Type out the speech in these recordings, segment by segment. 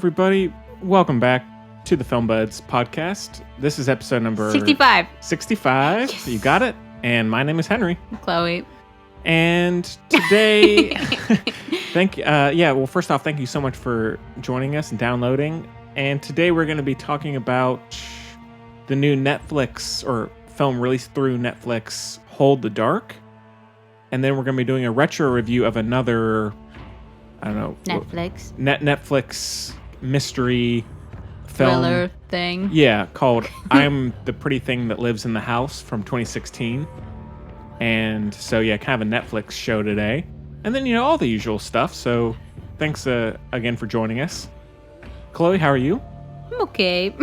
everybody. Welcome back to the Film Buds podcast. This is episode number 65. 65. Yes. You got it. And my name is Henry. Chloe. And today, first off, thank you so much for joining us and downloading. And today we're going to be talking about the new Netflix or film released through Netflix, Hold the Dark. And then we're going to be doing a retro review of another, I don't know. Netflix. Netflix mystery film. Thriller thing. Yeah, called I'm the Pretty Thing That Lives in the House from 2016. And so, yeah, kind of a Netflix show today. And then, all the usual stuff. So thanks again for joining us. Chloe, how are you? I'm okay.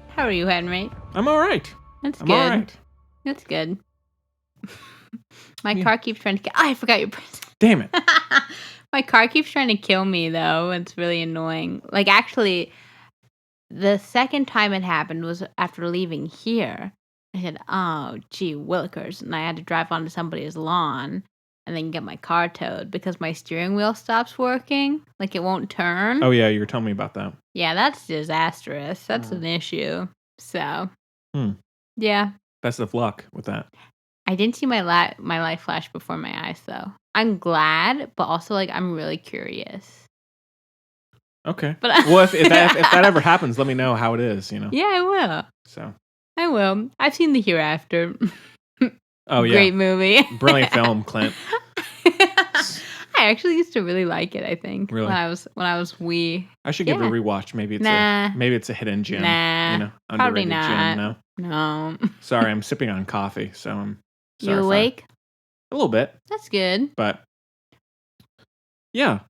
How are you, Henry? I'm all right. That's I'm good. all right. That's good. My car keeps trying to... I forgot your present. Damn it. My car keeps trying to kill me, though. It's really annoying. Like, actually, the second time it happened was after leaving here. I said, oh, gee willikers. And I had to drive onto somebody's lawn and then get my car towed because my steering wheel stops working. Like, it won't turn. Oh, yeah, you were telling me about that. Yeah, that's disastrous. That's an issue. So, yeah. Best of luck with that. I didn't see my life flash before my eyes, though. I'm glad, but also, like, I'm really curious. Okay. But well, if that ever happens, let me know how it is, Yeah, I will. So. I will. I've seen The Hereafter. Oh, yeah. Great movie. Brilliant film, Clint. I actually used to really like it, I think. Really? When I was wee. I should give it a rewatch. Maybe it's a hidden gem. Nah. Probably Underrated not. gem. No. Sorry, I'm sipping on coffee, so I'm sorry. You awake? A little bit. That's good. But yeah.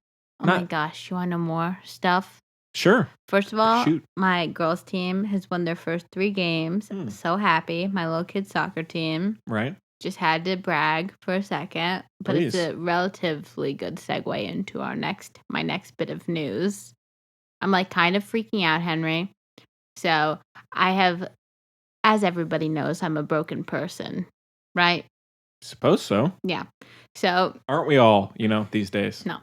Oh my gosh, you want to know more stuff? Sure. First of all, Shoot. my girls' team has won their first 3 games. So happy. My little kid soccer team. Right. Just had to brag for a second, but Please. It's a relatively good segue into my next bit of news. I'm like kind of freaking out, Henry. So I have, as everybody knows, I'm a broken person, right? Suppose so. Yeah. So aren't we all, these days? No.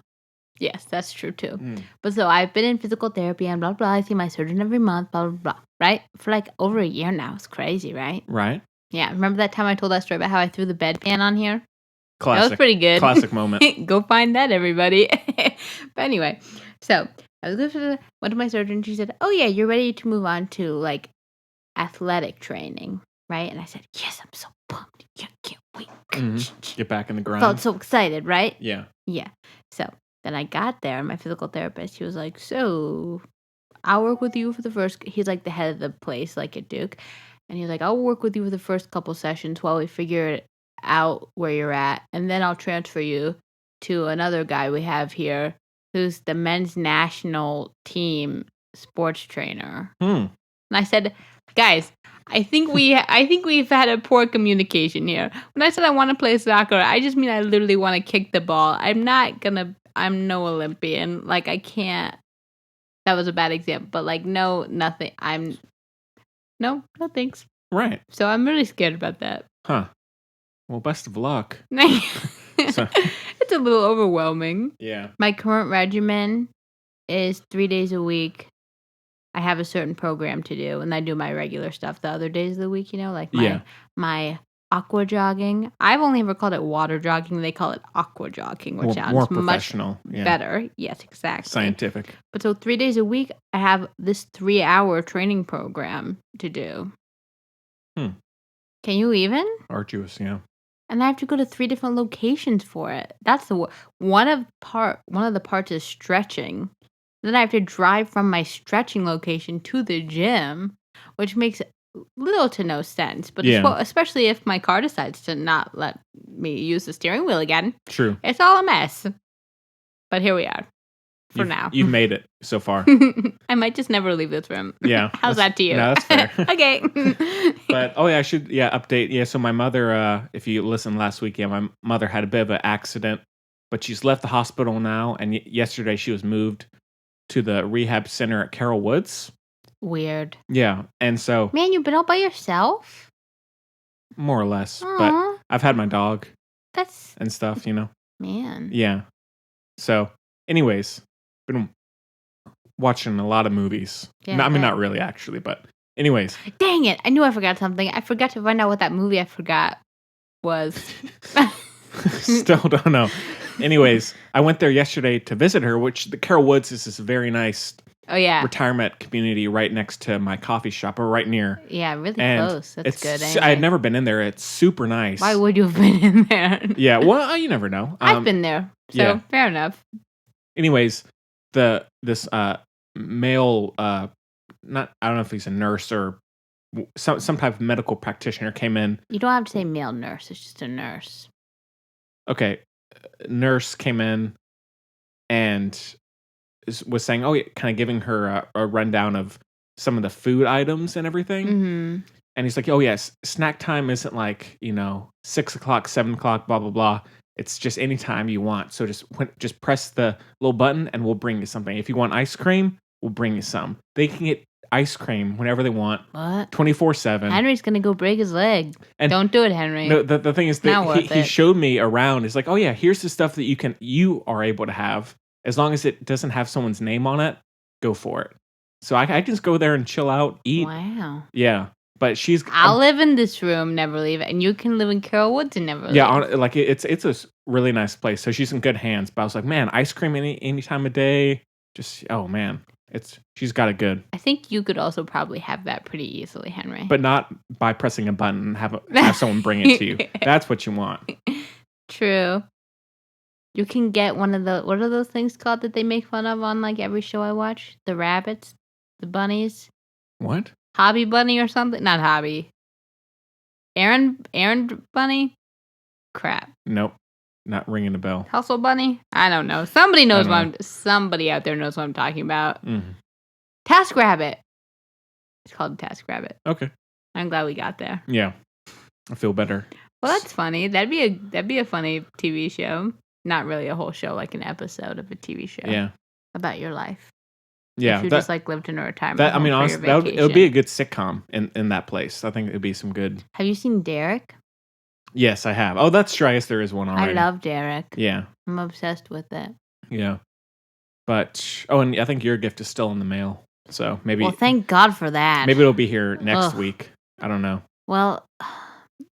Yes, that's true too. But so I've been in physical therapy and blah, blah, I see my surgeon every month, blah, blah, blah, right? For like over a year now. It's crazy, right? Right. Yeah. Remember that time I told that story about how I threw the bedpan on here? Classic. That was pretty good. Classic moment. Go find that, everybody. But anyway, so I went to my surgeon. She said, oh, yeah, you're ready to move on to like athletic training, right? And I said, yes, I'm so pumped. Yeah, can't wait. Get back in the grind. Felt so excited, right? Yeah. Yeah. So then I got there, and my physical therapist, he was like, so I'll work with you for the first, he's like the head of the place, like at Duke. And he was like, I'll work with you for the first couple sessions while we figure it out where you're at. And then I'll transfer you to another guy we have here who's the men's national team sports trainer. And I said, guys, I think we've had a poor communication here. When I said I want to play soccer, I just mean I literally want to kick the ball. I'm no Olympian. Like, I can't. That was a bad example. But, like, no, nothing. No thanks. Right. So I'm really scared about that. Huh. Well, best of luck. It's a little overwhelming. Yeah. My current regimen is 3 days a week. I have a certain program to do, and I do my regular stuff the other days of the week, like my aqua jogging. I've only ever called it water jogging. They call it aqua jogging, which sounds more professional. Much better. Yes, exactly. Scientific. But so 3 days a week, I have this 3-hour training program to do. Can you even? Arduous, yeah. And I have to go to 3 different locations for it. That's one of the parts is stretching. Then I have to drive from my stretching location to the gym, which makes little to no sense. But especially if my car decides to not let me use the steering wheel again. True. It's all a mess. But here we are. Now. You've made it so far. I might just never leave this room. Yeah. How's that to you? No, that's fair. Okay. But, I should update. Yeah, so my mother, if you listened last week, my mother had a bit of an accident, but she's left the hospital now. And yesterday she was moved to the rehab center at Carroll Woods. Weird. Yeah. And so. Man, you've been out by yourself? More or less. Aww. But I've had my dog. And stuff, Man. Yeah. So, anyways. Been watching a lot of movies. Yeah, I mean, I not really, actually, but anyways. Dang it. I knew I forgot something. I forgot to find out what that movie I forgot was. Still don't know. Anyways, I went there yesterday to visit her, which the Carroll Woods is this very nice retirement community right next to my coffee shop, or right near. Yeah, really and close. That's good. Anyway. I had never been in there. It's super nice. Why would you have been in there? Yeah, well, you never know. I've been there, so fair enough. Anyways, this male, I don't know if he's a nurse or some type of medical practitioner came in. You don't have to say male nurse. It's just a nurse. Okay, nurse came in and was saying, kind of giving her a rundown of some of the food items and everything. Mm-hmm. And he's like, oh yes, snack time isn't like 6 o'clock, 7 o'clock, blah blah blah. It's just any time you want. So just press the little button and we'll bring you something. If you want ice cream, we'll bring you some. They can get ice cream whenever they want. What? 24/7. Henry's gonna go break his leg. And don't do it, Henry. No, the thing is that he showed me around. He's like, oh yeah, here's the stuff that you are able to have. As long as it doesn't have someone's name on it, go for it. So I can just go there and chill out, eat. Wow. Yeah. But I'll live in this room, never leave, and you can live in Carroll Woods and never leave. Yeah, it's a really nice place. So she's in good hands. But I was like, man, ice cream any time of day. Just man, she's got it good. I think you could also probably have that pretty easily, Henry. But not by pressing a button and have someone bring it to you. That's what you want. True. You can get one of the, what are those things called that they make fun of on like every show I watch? The rabbits, the bunnies. What? Hobby bunny or something? Not hobby. Aaron bunny? Crap. Nope. Not ringing a bell. Hustle bunny? I don't know. Somebody knows somebody out there knows what I'm talking about. Mm-hmm. Task rabbit. It's called Task Rabbit. Okay. I'm glad we got there. Yeah. I feel better. Well, that's funny. That'd be a funny TV show. Not really a whole show, like an episode of a TV show. Yeah. About your life. Yeah. If you just like lived in a retirement home honestly, it would be a good sitcom in that place. I think it'd be some good. Have you seen Derek? Yes, I have. Oh, that's true. I guess there is one already. I love Derek. Yeah. I'm obsessed with it. Yeah. But, and I think your gift is still in the mail. So maybe. Well, thank God for that. Maybe it'll be here next week. I don't know. Well,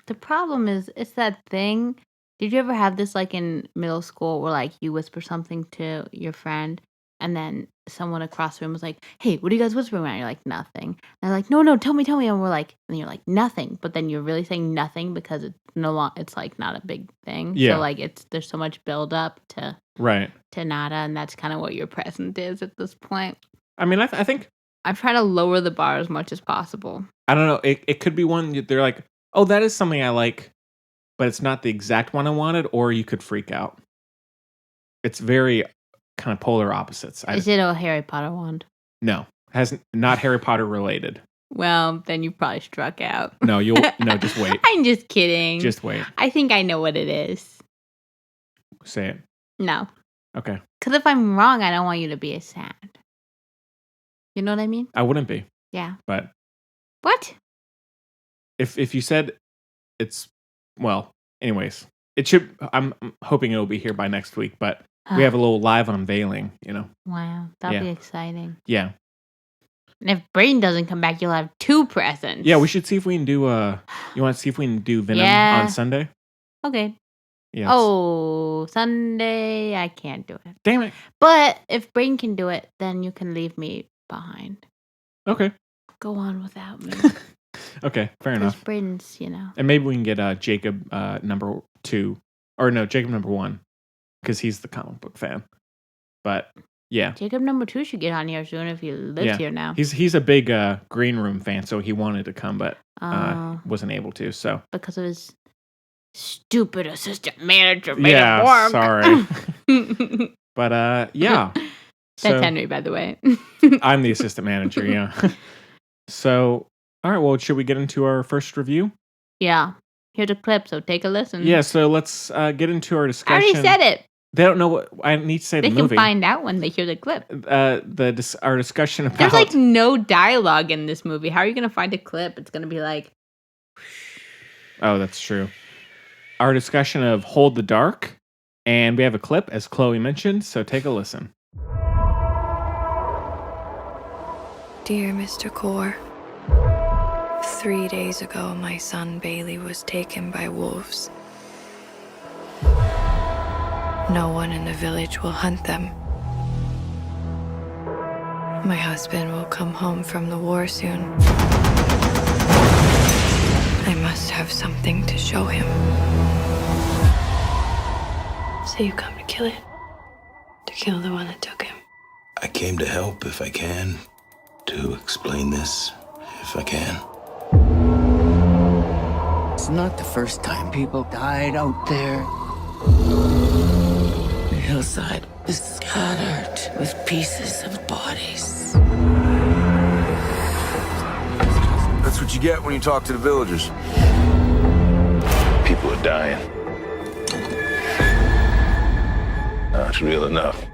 the problem is, it's that thing. Did you ever have this like in middle school where like you whisper something to your friend and then someone across the room was like, hey, what are you guys whispering about? And you're like, nothing. And they're like, no, tell me. And we're like, and you're like, nothing. But then you're really saying nothing because it's like not a big thing. Yeah. So like there's so much build up to nada. And that's kind of what your present is at this point. I mean, I think I'm trying to lower the bar as much as possible. I don't know. It could be one they're like, oh, that is something I like, but it's not the exact one I wanted, or you could freak out. It's very kind of polar opposites. Is it a Harry Potter wand? No, has not Harry Potter related. Well, then you probably struck out. No, just wait. I'm just kidding. Just wait. I think I know what it is. Say it. No. Okay. Because if I'm wrong, I don't want you to be as sad. You know what I mean? I wouldn't be. Yeah. But. What? If you said it's, well, anyways, it should, I'm hoping it'll be here by next week, but we have a little live unveiling, Wow. That'll be exciting. Yeah. And if Braden doesn't come back, you'll have 2 presents. Yeah, we should see if we can do, you want to see if we can do Venom on Sunday? Okay. Yes. Oh, Sunday, I can't do it. Damn it. But if Braden can do it, then you can leave me behind. Okay. Go on without me. Okay, fair enough. Braden's, And maybe we can get Jacob number 2, or no, Jacob number 1, because he's the comic book fan. But yeah, Jacob number 2 should get on here soon if he lives here now. He's a big Green Room fan, so he wanted to come, but wasn't able to. So because of his stupid assistant manager. Yeah, sorry. But yeah, that's Henry, by the way. I'm the assistant manager. Yeah. So. All right, well, should we get into our first review? Yeah. Here's a clip, so take a listen. Yeah, so let's get into our discussion. I already said it. They don't know what I need to say. They the movie. They can find out when they hear the clip. Our discussion about. There's like no dialogue in this movie. How are you going to find a clip? It's going to be like. Oh, that's true. Our discussion of Hold the Dark, and we have a clip, as Chloe mentioned, so take a listen. Dear Mr. Core, 3 days ago, my son Bailey was taken by wolves. No one in the village will hunt them. My husband will come home from the war soon. I must have something to show him. So you come to kill it? To kill the one that took him? I came to help if I can, to explain this if I can. It's not the first time people died out there. The hillside is scattered with pieces of bodies. That's what you get when you talk to the villagers. People are dying. Not real enough.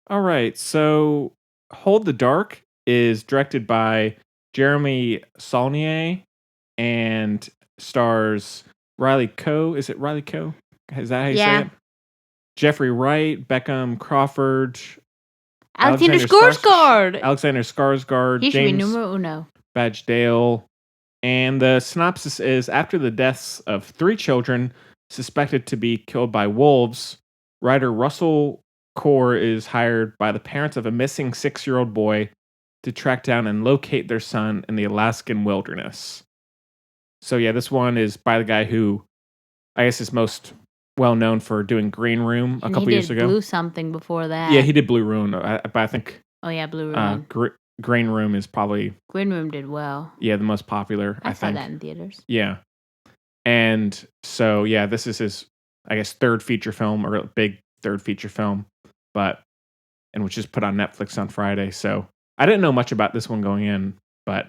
All right, so Hold the Dark is directed by Jeremy Saulnier and stars Riley Coe. Is it Riley Coe? Is that how you say it? Jeffrey Wright, Beckham Crawford, Alexander Skarsgård. Alexander Skarsgård, He should be James numero uno. Badge Dale. And the synopsis is, after the deaths of 3 children suspected to be killed by wolves, writer Russell Core is hired by the parents of a missing 6-year-old boy to track down and locate their son in the Alaskan wilderness. So yeah, this one is by the guy who I guess is most well known for doing Green Room a couple years ago. He did Blue something before that. Yeah, he did Blue Ruin, but I think Oh yeah, Blue Ruin. Green Room is probably Green Room did well. the most popular. I saw think that in theaters. Yeah, and so yeah, this is his I guess third feature film or big third feature film, and which is put on Netflix on Friday. So I didn't know much about this one going in, but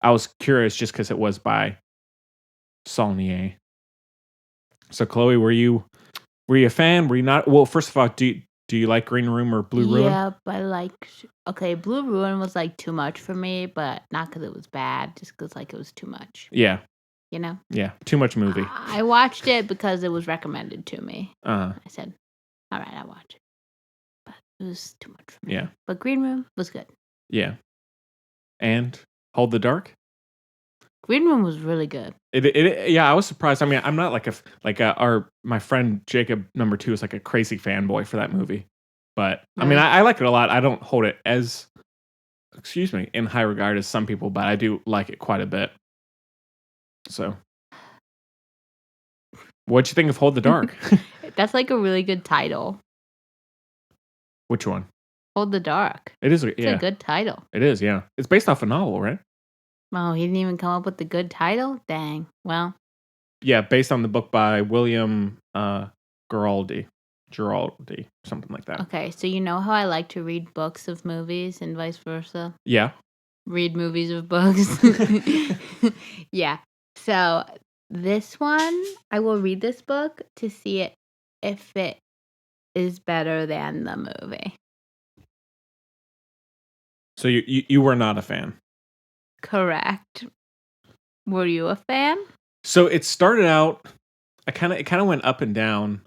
I was curious just because it was by Saulnier. So Chloe, were you a fan? Were you not? Well, first of all, do you like Green Room or Blue Ruin? Yeah, but Blue Ruin was too much for me, but not because it was bad, just because it was too much. Yeah. You know? Yeah, too much movie. I watched it because it was recommended to me. I said, all right, I'll watch it. But it was too much for me. Yeah. But Green Room was good. Yeah. And Hold the Dark? Green Room was really good. Yeah, I was surprised. I mean, I'm not my friend Jacob number 2 is a crazy fanboy for that movie. But I mean, I like it a lot. I don't hold it as in high regard as some people, but I do like it quite a bit. So what'd you think of Hold the Dark? That's a really good title. Which one? Hold the Dark. It is. It's a good title. It is. Yeah, it's based off a novel, right? Oh, he didn't even come up with the good title? Dang. Well. Yeah, based on the book by William Giraldi, something like that. Okay, so you know how I like to read books of movies and vice versa? Yeah. Read movies of books. Yeah. So this one, I will read this book to see if it is better than the movie. So you were not a fan? Correct. Were you a fan? So it started out, it kind of went up and down.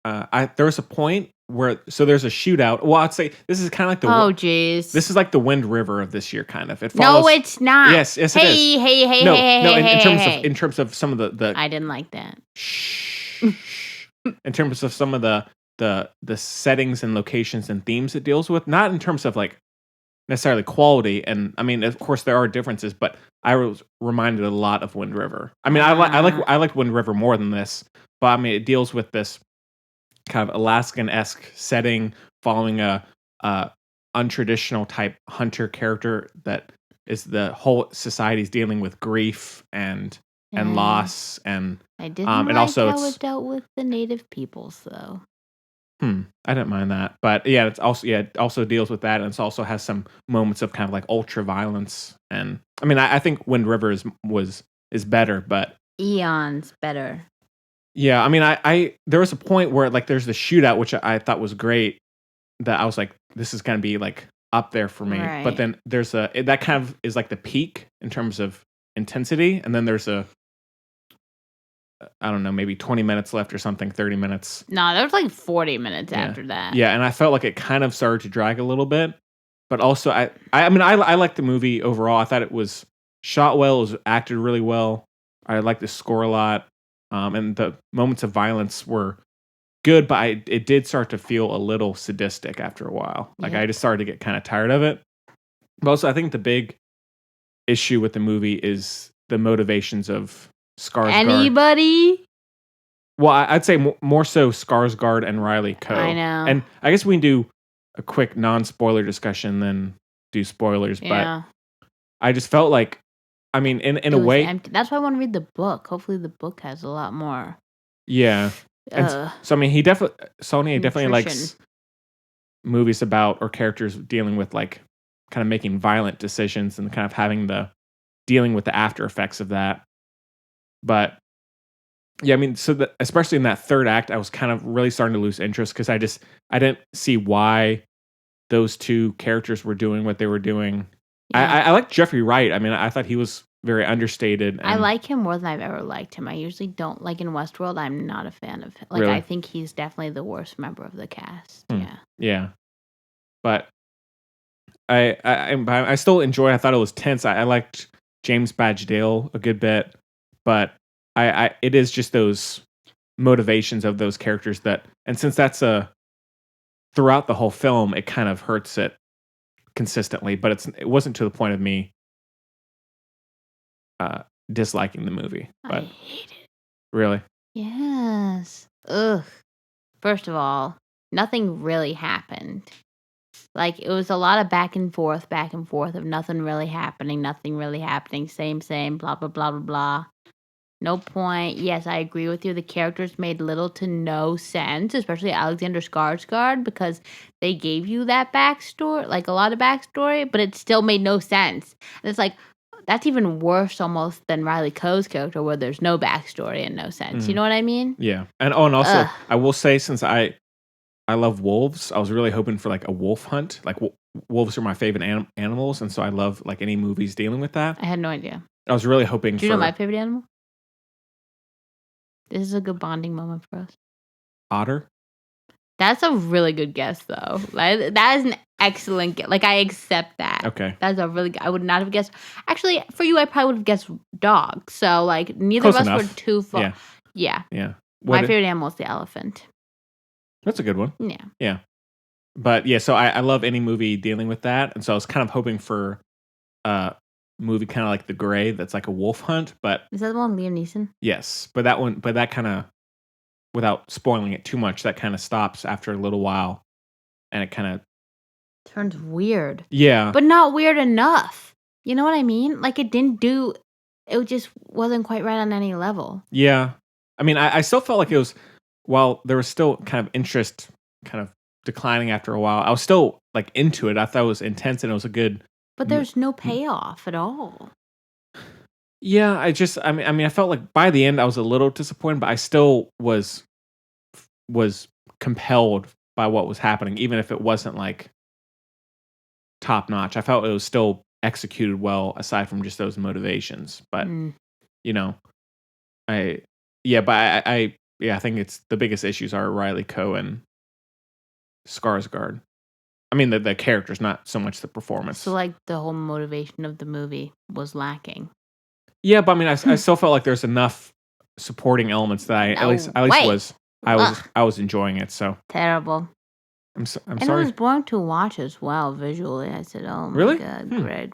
There was a point where, so there's a shootout. Well, I'd say this is kind of like the. Oh, jeez. This is like the Wind River of this year, kind of. It follows, no, it's not. Yes, it is. Hey. In terms of some of the. I didn't like that. Shh. In terms of some of the settings and locations and themes it deals with, not in terms of necessarily quality, and I mean, of course, there are differences, but I was reminded a lot of Wind River. I mean, I like Wind River more than this, but I mean, it deals with this kind of Alaskan-esque setting, following a untraditional type hunter character that is the whole society's dealing with grief and loss, and I didn't also how it dealt with the native peoples, though. I didn't mind that, but yeah, it also deals with that, and it also has some moments of kind of ultra violence, and I mean, I think Wind River is better, but eons better. Yeah, I mean, I there was a point where there's the shootout, which I thought was great, that I was like, this is gonna be up there for me, right. But then there's that kind of is the peak in terms of intensity, and then there's I don't know, maybe 20 minutes left or something, 30 minutes. No, there was 40 minutes after that. Yeah, and I felt like it kind of started to drag a little bit. but also I mean I liked the movie overall. I thought it was shot well, it was acted really well. I liked the score a lot, and the moments of violence were good, but it did start to feel a little sadistic after a while. Like I just started to get kind of tired of it. But also, I think the big issue with the movie is the motivations of Skarsgård. Anybody? Well, I'd say more so Skarsgård and Riley Coe. I know. And I guess we can do a quick non-spoiler discussion, then do spoilers. Yeah. But I just felt like, I mean, in a was way, empty. That's why I want to read the book. Hopefully, the book has a lot more. yeah. And so I mean, Sony definitely likes Nutrition. movies about or characters dealing with like kind of making violent decisions and kind of having the dealing with the after effects of that. But yeah, I mean, so especially in that third act, I was kind of really starting to lose interest because I didn't see why those two characters were doing what they were doing. Yeah. I like Jeffrey Wright. I mean, I thought he was very understated. I like him more than I've ever liked him. I usually don't like in Westworld. I'm not a fan of him. Like Really? I think he's definitely the worst member of the cast. Yeah. Yeah, but I still enjoyed. I thought it was tense. I liked James Badge Dale a good bit, but it is just those motivations of those characters that, and since that's throughout the whole film, it kind of hurts it consistently. But it wasn't to the point of me disliking the movie. But I hate it. really, Yes. Ugh. First of all, nothing really happened. Like, it was a lot of back and forth of nothing really happening, same, blah, blah, blah, blah, blah. No point. Yes, I agree with you. The characters made little to no sense, especially Alexander Skarsgård, because they gave you that backstory, like a lot of backstory, but it still made no sense. And it's like, that's even worse almost than Riley Coe's character, where there's no backstory and no sense. You know what I mean? yeah. And also, I will say, since I love wolves, I was really hoping for like a wolf hunt. Like wolves are my favorite animals, and so I love like any movies dealing with that. I had no idea. I was really hoping Do you know my favorite animal? This is a good bonding moment for us. Otter. That's a really good guess, though. Like, that is an excellent guess. Like, I accept that. Okay. That's a really good. I would not have guessed. Actually, for you, I probably would have guessed dog. So, like, neither Close of us enough. were too far. Yeah. Yeah. Yeah. My favorite animal is the elephant. That's a good one. Yeah. Yeah. But yeah, so I love any movie dealing with that. And so I was kind of hoping for a movie kind of like The Gray that's like a wolf hunt. But Is that the one with Liam Neeson? yes, but that kind of, without spoiling it too much, that kind of stops after a little while. And it kind of Turns weird. Yeah. But not weird enough. You know what I mean? Like, it just wasn't quite right on any level. Yeah. I mean, I still felt like it was, while there was still kind of interest kind of declining after a while, I was still like into it. I thought it was intense and it was a good. But there's no payoff at all. Yeah, I mean, I felt like by the end I was a little disappointed, but I still was compelled by what was happening, even if it wasn't like top notch. I felt it was still executed well, aside from just those motivations. But you know, I think it's the biggest issues are Riley Coe and Skarsgård. I mean, the characters, not so much the performance. So, like, the whole motivation of the movie was lacking. Yeah, but I mean, I still felt like there's enough supporting elements that I was enjoying it. So terrible. I'm and sorry. It was boring to watch as well visually. I said, "Oh my Really? god, gray."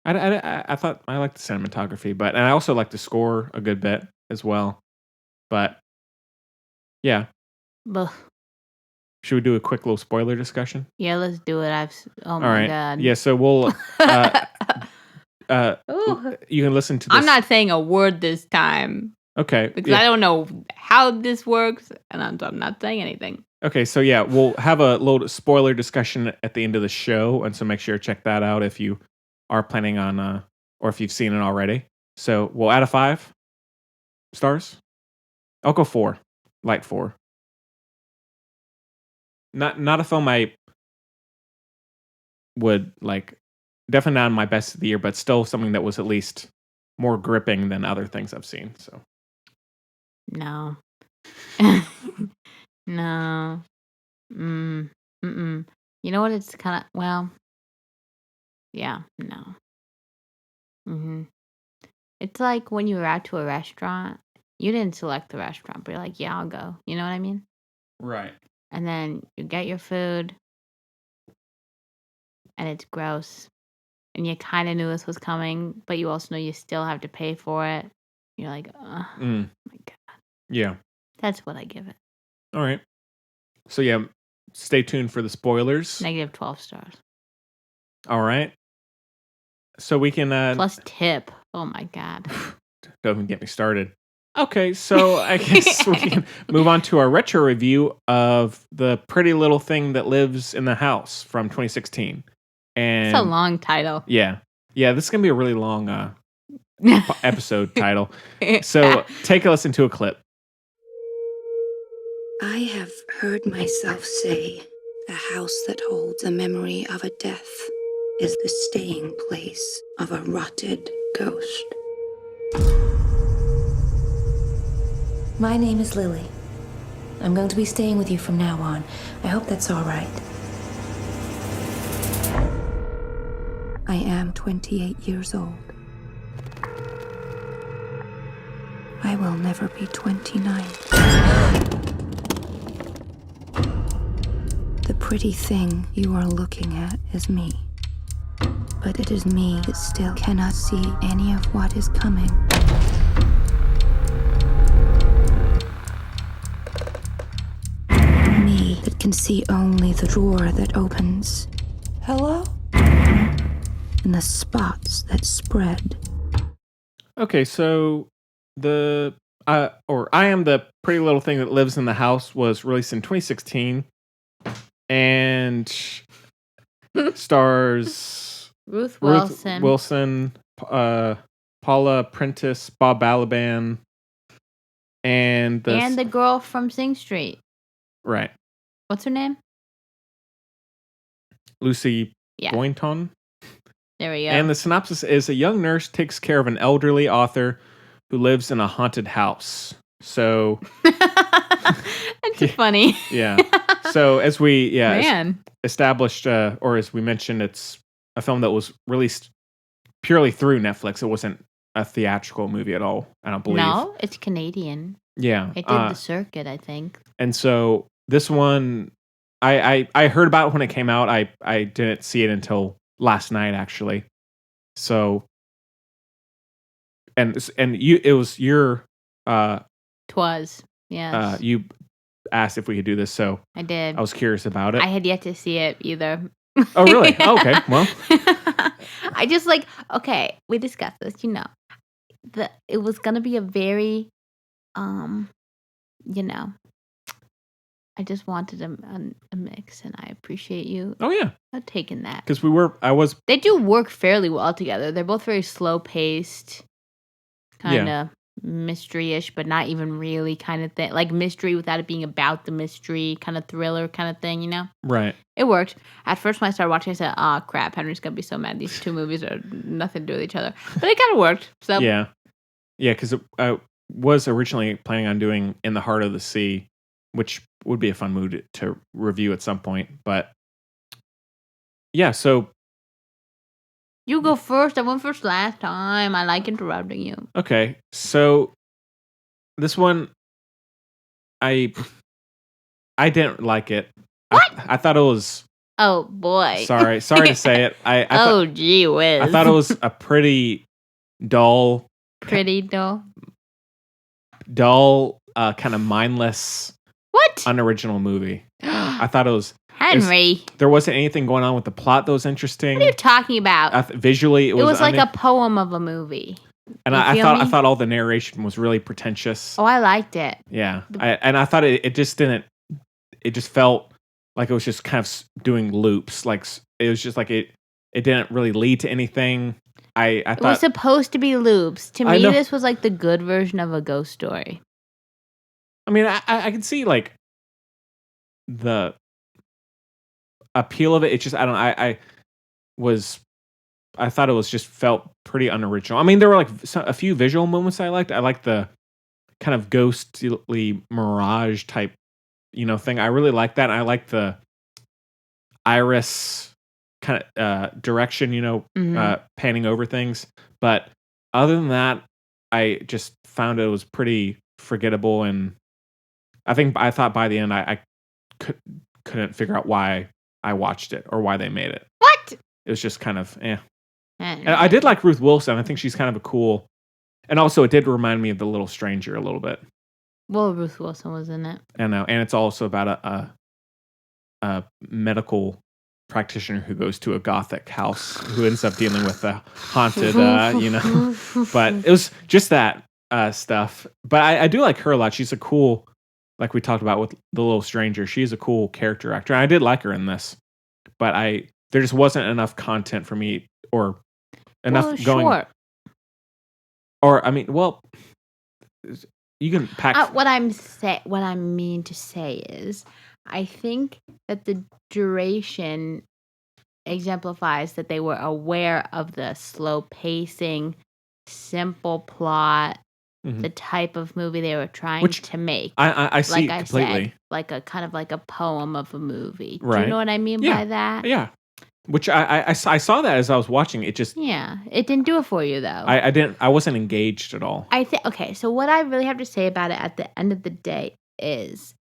I thought I liked the cinematography, and I also liked the score a good bit as well. But yeah. Ugh. Should we do a quick little spoiler discussion? Yeah, let's do it. All my right. god. Yeah, so we'll you can listen to this. I'm not saying a word this time. Okay. Because I don't know how this works, and I'm not saying anything. Okay, so yeah, we'll have a little spoiler discussion at the end of the show, and so make sure to check that out if you are planning on, or if you've seen it already. So we'll add a 5 stars. I'll go 4, light 4. Not a film I would like. Definitely not my best of the year, but still something that was at least more gripping than other things I've seen. So no. No. You You know what? It's kind of, well, yeah, no. It's like when you were out to a restaurant, you didn't select the restaurant, but you're like, yeah, I'll go. You know what I mean? Right. And then you get your food, and it's gross. And you kind of knew this was coming, but you also know you still have to pay for it. You're like, oh my God. Yeah. That's what I give it. All right. So, yeah, stay tuned for the spoilers. Negative 12 stars. All right. So we can... Plus tip. Oh, my God. Don't even get me started. Okay, so I guess we can move on to our retro review of The Pretty Little Thing That Lives in the House from 2016. And It's a long title. Yeah. Yeah, this is going to be a really long episode title. So take a listen to a clip. I have heard myself say the house that holds a memory of a death is the staying place of a rotted ghost. My name is Lily. I'm going to be staying with you from now on. I hope that's all right. I am 28 years old. I will never be 29. The pretty thing you are looking at is me. But it is me that still cannot see any of what is coming. Me that can see only the drawer that opens. Hello? And the spots that spread. Okay, so I Am the Pretty Little Thing That Lives in the House was released in 2016 and stars Ruth Wilson, Paula Prentice, Bob Balaban, and the girl from Sing Street. Right. What's her name? Lucy Boynton. There we go. And the synopsis is a young nurse takes care of an elderly author who lives in a haunted house. So that's funny. Yeah. So as we established, or as we mentioned, it's a film that was released purely through Netflix. It wasn't a theatrical movie at all, I don't believe. No, it's Canadian. Yeah. It did the circuit, I think. And so this one, I heard about it when it came out. I didn't see it until last night, actually. So, and it was your Twas, yes. You asked if we could do this, so I did. I was curious about it. I had yet to see it either. Oh, really? Oh, okay. Well, I just okay, we discussed this, it was gonna be a very, I just wanted a mix, and I appreciate you. Oh yeah, taking that because They do work fairly well together. They're both very slow paced, kind of mystery-ish, but not even really kind of thing. Like mystery without it being about the mystery, kind of thriller kind of thing. Right. It worked. At first, when I started watching, I said, "Oh crap, Henry's gonna be so mad. These two movies are nothing to do with each other." But it kind of worked. So yeah, because I was originally planning on doing In the Heart of the Sea, which would be a fun movie to review at some point. But yeah, so you go first. I went first last time. I like interrupting you. Okay, so this one, I didn't like it. What? I thought it was. Oh boy! Sorry to say it. Oh gee whiz! I thought it was a pretty dull. Pretty dull. Dull, kind of mindless. What? Unoriginal movie. I thought it was. Henry. There wasn't anything going on with the plot that was interesting. What are you talking about? Visually, it was like a poem of a movie. And I thought all the narration was really pretentious. Oh, I liked it. Yeah, I thought it just didn't. It just felt like it was just kind of doing loops. Like it was just like it didn't really lead to anything. I thought it was supposed to be loops. To me, this was like the good version of a ghost story. I mean, I can see like the appeal of it. It's just I don't know. I thought it was just felt pretty unoriginal. I mean, there were like a few visual moments I liked. I liked the kind of ghostly mirage type, thing. I really liked that. And I liked iris kind of direction, panning over things. But other than that, I just found it was pretty forgettable, and I thought by the end I couldn't figure out why I watched it or why they made it. What? It was just kind of eh. And And I did like Ruth Wilson. I think she's kind of a cool, and also it did remind me of The Little Stranger a little bit. Well, Ruth Wilson was in it. And it's also about a medical practitioner who goes to a gothic house who ends up dealing with the haunted, But it was just that stuff. But I do like her a lot. She's a cool, like we talked about with The Little Stranger. She's a cool character actor. And I did like her in this, but there just wasn't enough content for me, or enough going. Short. Or you can pack. What I mean to say is, I think that the duration exemplifies that they were aware of the slow pacing, simple plot, the type of movie they were trying to make. I see like I completely. said, like a kind of like a poem of a movie. Right. Do you know what I mean by that? Yeah. Which I saw that as I was watching it. Just it didn't do it for you though. I wasn't engaged at all. Okay, so what I really have to say about it at the end of the day is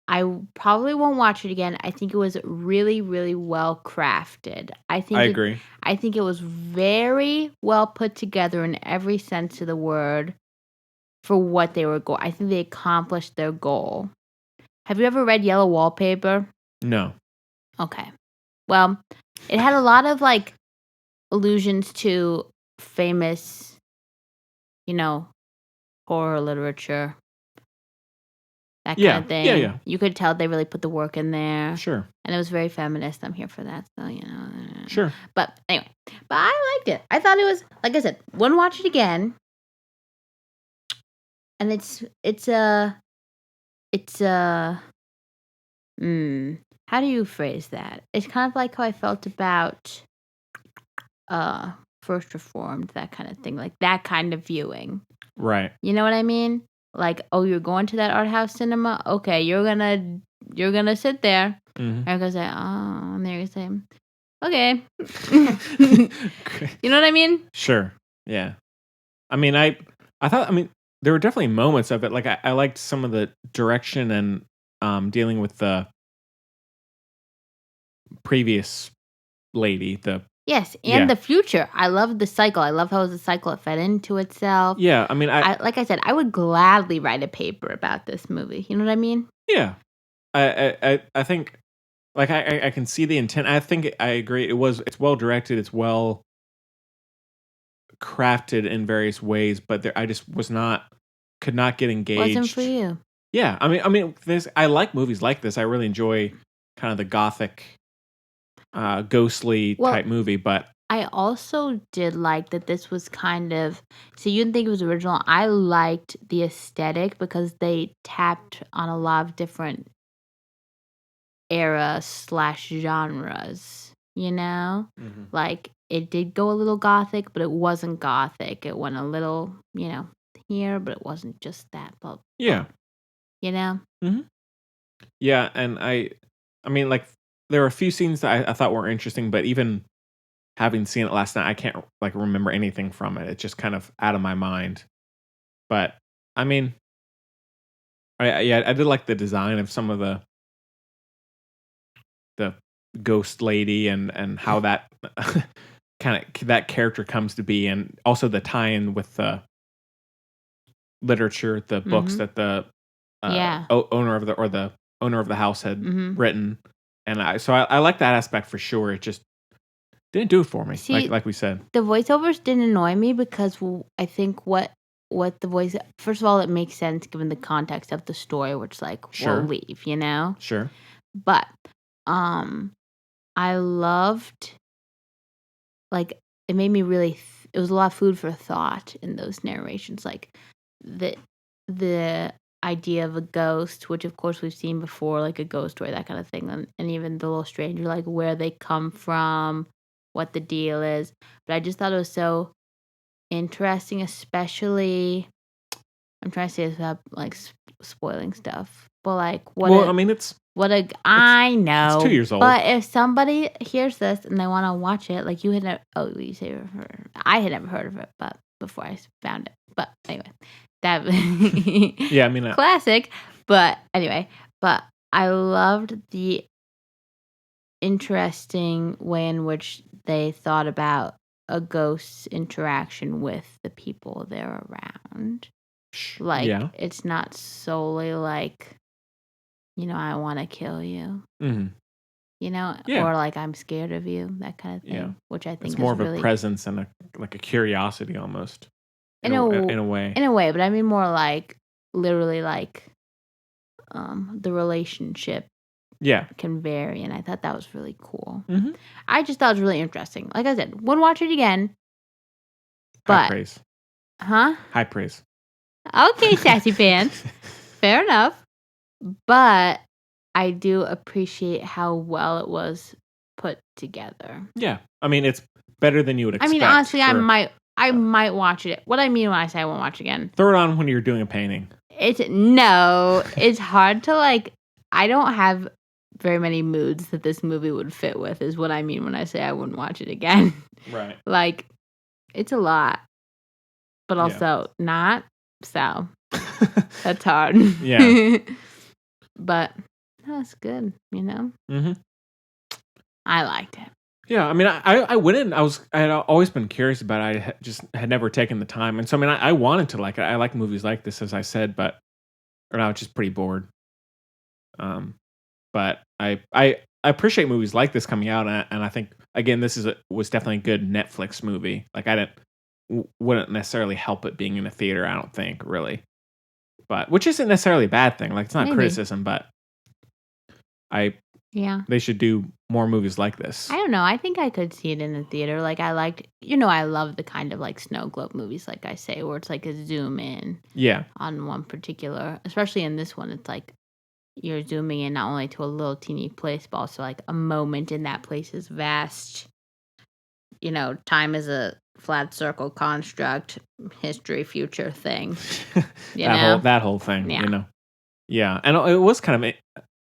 I probably won't watch it again. I think it was really, really well crafted. I agree. I think it was very well put together in every sense of the word for what they were going. I think they accomplished their goal. Have you ever read Yellow Wallpaper? No. Okay. Well, it had a lot of like allusions to famous, horror literature. That kind of thing. Yeah. You could tell they really put the work in there. Sure. And it was very feminist. I'm here for that. So, Sure. But anyway, I liked it. I thought it was, like I said, wouldn't watch it again. And how do you phrase that? It's kind of like how I felt about First Reformed, that kind of thing. Like that kind of viewing. Right. You know what I mean? Like, oh, you're going to that art house cinema? Okay, you're gonna sit there. Mm-hmm. I'm gonna say, oh, and they're gonna say, okay. You know what I mean? Sure. Yeah. I mean, I thought. I mean, there were definitely moments of it. Like I liked some of the direction and dealing with the previous lady. Yes, and the future. I love the cycle. I love how the cycle it fed into itself. Yeah, I mean, like I said, I would gladly write a paper about this movie. You know what I mean? Yeah, I think, like I can see the intent. I think I agree. It's well directed. It's well crafted in various ways, but I just could not get engaged. Wasn't for you. Yeah, I mean, I like movies like this. I really enjoy kind of the gothic, ghostly type movie, but I also did like that this was kind of, so you didn't think it was original. I liked the aesthetic because they tapped on a lot of different eras/genres, Mm-hmm. Like it did go a little gothic, but it wasn't gothic. It went a little, here, but it wasn't just that. But yeah. Mm-hmm. Yeah, and I mean, like, there were a few scenes that I thought were interesting, but even having seen it last night, I can't like remember anything from it. It's just kind of out of my mind. But I mean, I did like the design of some of the ghost lady and how that kind of that character comes to be, and also the tie-in with the literature, the books that the owner of the house had written, and I like that aspect for sure. It just didn't do it for me. See, like we said, the voiceovers didn't annoy me because I think what the voice, first of all, it makes sense given the context of the story, which we'll leave, Sure. But I loved, it made me really. It was a lot of food for thought in those narrations, like the idea of a ghost, which of course we've seen before, like a ghost story, that kind of thing, and even the little stranger, like where they come from, what the deal is. But I just thought it was so interesting, especially. I'm trying to say this without spoiling stuff, but what? Well, I mean, it's I know. It's 2 years old. But if somebody hears this and they want to watch it, like you had never, you say I had never heard of it, but before I found it. But anyway, that yeah, I mean, classic. But anyway, but I loved the interesting way in which they thought about a ghost's interaction with the people they're around. Like, it's not solely like, I want to kill you. Mm-hmm. Or like I'm scared of you, that kind of thing. Which I think it's more is of really, a presence and a curiosity almost. In a way. In a way, but I mean more like literally like the relationship can vary, and I thought that was really cool. Mm-hmm. I just thought it was really interesting. Like I said, wouldn't watch it again. But, high praise. Huh? High praise. Okay, sassy pants. Fair enough. But I do appreciate how well it was put together. Yeah. I mean, it's better than you would expect. I mean, honestly, I might watch it. What I mean when I say I won't watch again. Throw it on when you're doing a painting. It's hard to like, I don't have very many moods that this movie would fit with, is what I mean when I say I wouldn't watch it again. Right. Like, it's a lot, but also not, so that's hard. Yeah. But that's good, Mm-hmm. I liked it. Yeah, I mean, I went in. I had always been curious about it. I just had never taken the time, and so I mean, I wanted to like it. I like movies like this, as I said, but I was just pretty bored. But I appreciate movies like this coming out, and I think again, this was definitely a good Netflix movie. Like wouldn't necessarily help it being in a theater. I don't think really, but which isn't necessarily a bad thing. Like it's not criticism, but they should do more movies like this. I don't know. I think I could see it in the theater. Like I liked, I love the kind of like snow globe movies, like I say, where it's like a zoom in. Yeah. On one particular, especially in this one, it's like you're zooming in not only to a little teeny place, but also like a moment in that place is vast. Time is a flat circle construct, history, future thing. That whole thing. Yeah. Yeah, and it was kind of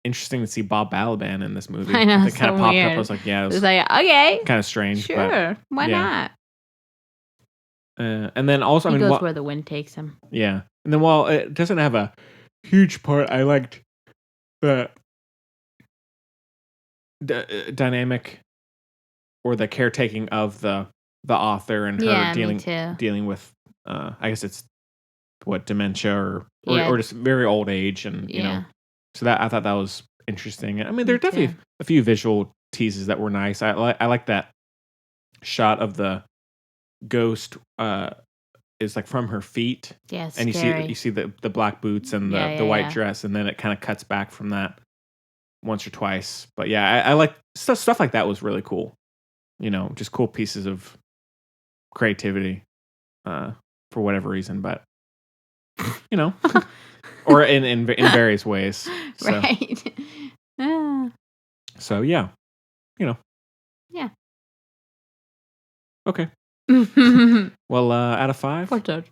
interesting to see Bob Balaban in this movie. I know, it kind of popped up. I was like, it was like, okay, kind of strange. Sure, but, why not? And then also, he goes where the wind takes him. Yeah, and then while it doesn't have a huge part, I liked the dynamic or the caretaking of the author and her dealing with. I guess it's dementia or just very old age, and you know. So that I thought that was interesting. I mean, there are definitely a few visual teases that were nice. I like that shot of the ghost is like from her feet. Yeah, and scary. you see the black boots and the white dress, and then it kind of cuts back from that once or twice. But yeah, I like stuff like that was really cool. Just cool pieces of creativity for whatever reason, but or in various ways. So. Right. So yeah. Yeah. Okay. Well, out of 5? 4.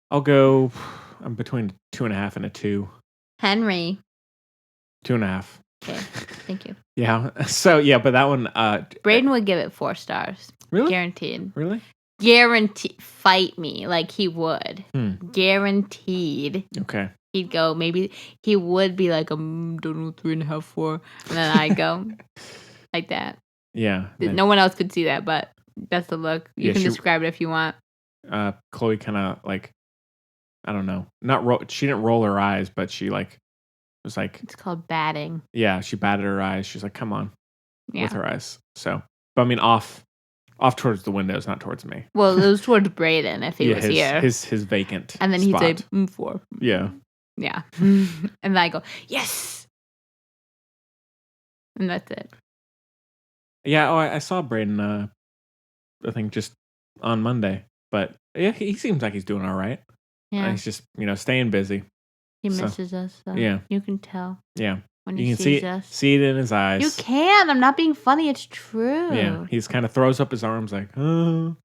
I'll go. I'm between 2.5 and a 2. Henry. 2.5. Okay. Thank you. Yeah. So yeah, but that one. Braden would give it 4 stars. Really? Guaranteed. Really? Guaranteed. Fight me like he would. Guaranteed. Okay. He'd go. Maybe he would be like, don't know, 3.5, 4, and then I go like that. Yeah. No one else could see that, but that's the look. You can describe it if you want. Chloe kind of like, I don't know, she didn't roll her eyes, but she like was like, it's called batting. Yeah, she batted her eyes. She's like, come on, with her eyes. So, but I mean, off towards the windows, not towards me. Well, it was towards Braden if he was here. His vacant. And then spot. He'd say 4. Yeah. Yeah. And then I go, yes. And that's it. Yeah, I saw Braden, I think just on Monday. But yeah, he seems like he's doing all right. Yeah. He's just, staying busy. He misses us, though. Yeah. You can tell. Yeah. When you he can sees us. See it in his eyes. You can. I'm not being funny. It's true. Yeah. He's kind of throws up his arms like, Braden.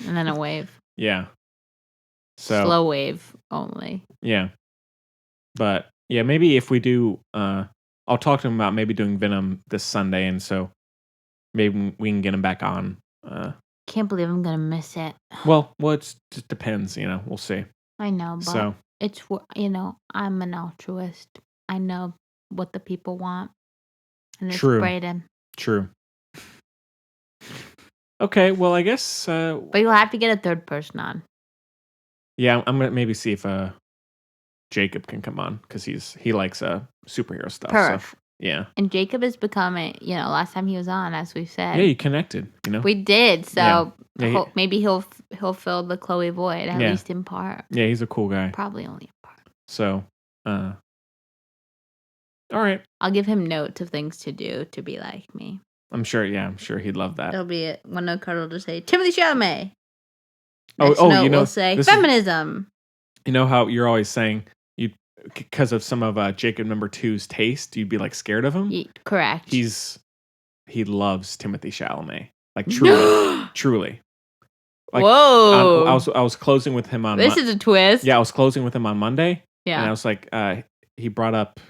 And then a wave. Yeah. So slow wave only. Yeah. But Yeah, maybe if we do, I'll talk to him about maybe doing Venom this Sunday, and so maybe we can get him back on. Can't believe I'm gonna miss it. Well, it just depends, we'll see. I know, but So, it's I'm an altruist. I know what the people want, and it's True. Braden. true. Okay, well, I guess, But you'll have to get a third person on. yeah, I'm gonna maybe see if Jacob can come on because he likes superhero stuff. Perf. So, yeah, And Jacob is becoming, last time he was on, as we said. yeah, you connected. We did, so Yeah, maybe he'll fill the Chloe void, at least in part. yeah, he's a cool guy. Probably only in part. So, all right. I'll give him notes of things to do to be like me. I'm sure he'd love that. It'll be one note card will just say Timothy Chalamet. Oh, Next note will say feminism. You know how you're always saying because of some of Jacob number 2's taste, you'd be like scared of him. Correct. He loves Timothy Chalamet, like truly, truly. Like, whoa! I was closing with him on. This is a twist. Yeah, I was closing with him on Monday. Yeah, and I was like, he brought up.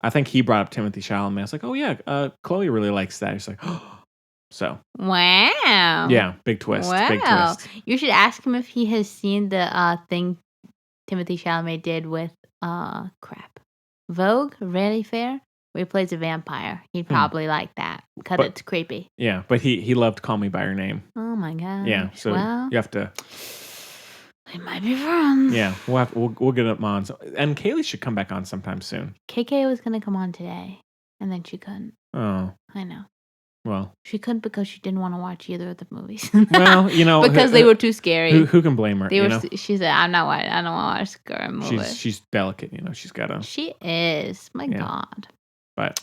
I think he brought up Timothy Chalamet. I was like, oh yeah, Chloe really likes that. He's like, oh, so. Wow. Yeah, big twist. Wow. Big twist. You should ask him if he has seen the thing Timothy Chalamet did with Vogue, Really Fair, where he plays a vampire. He'd probably like that because it's creepy. Yeah, but he loved Call Me by Your Name. Oh my god. Yeah, so you have to. They might be friends. Yeah, we'll get him on. And Kaylee should come back on sometime soon. KK was gonna come on today, and then she couldn't. Oh, I know. Well, she couldn't because she didn't want to watch either of the movies. Well, because they were too scary. Who can blame her? She said, "I'm not watching. I don't want to watch scary movies." She's delicate. She's got a. She is. My God. But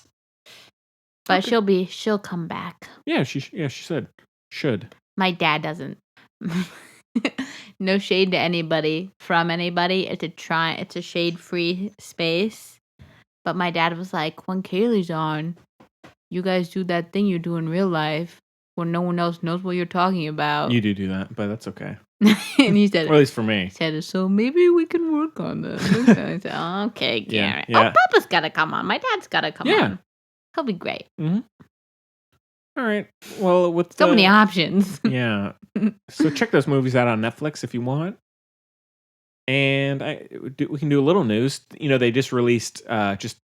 okay. She'll come back. Yeah, she said should. My dad doesn't. No shade to anybody from anybody. It's a shade-free space. But my dad was like, when Kaylee's on, you guys do that thing you do in real life when no one else knows what you're talking about. You do that, but that's okay. And he said, or at least for me. He said, so maybe we can work on this. I said, okay, Garrett. Yeah. Oh, Papa's got to come on. My dad's got to come on. He'll be great. Mm-hmm. All right. Well, with so many options. Yeah. So check those movies out on Netflix if you want. And we can do a little news. They just released just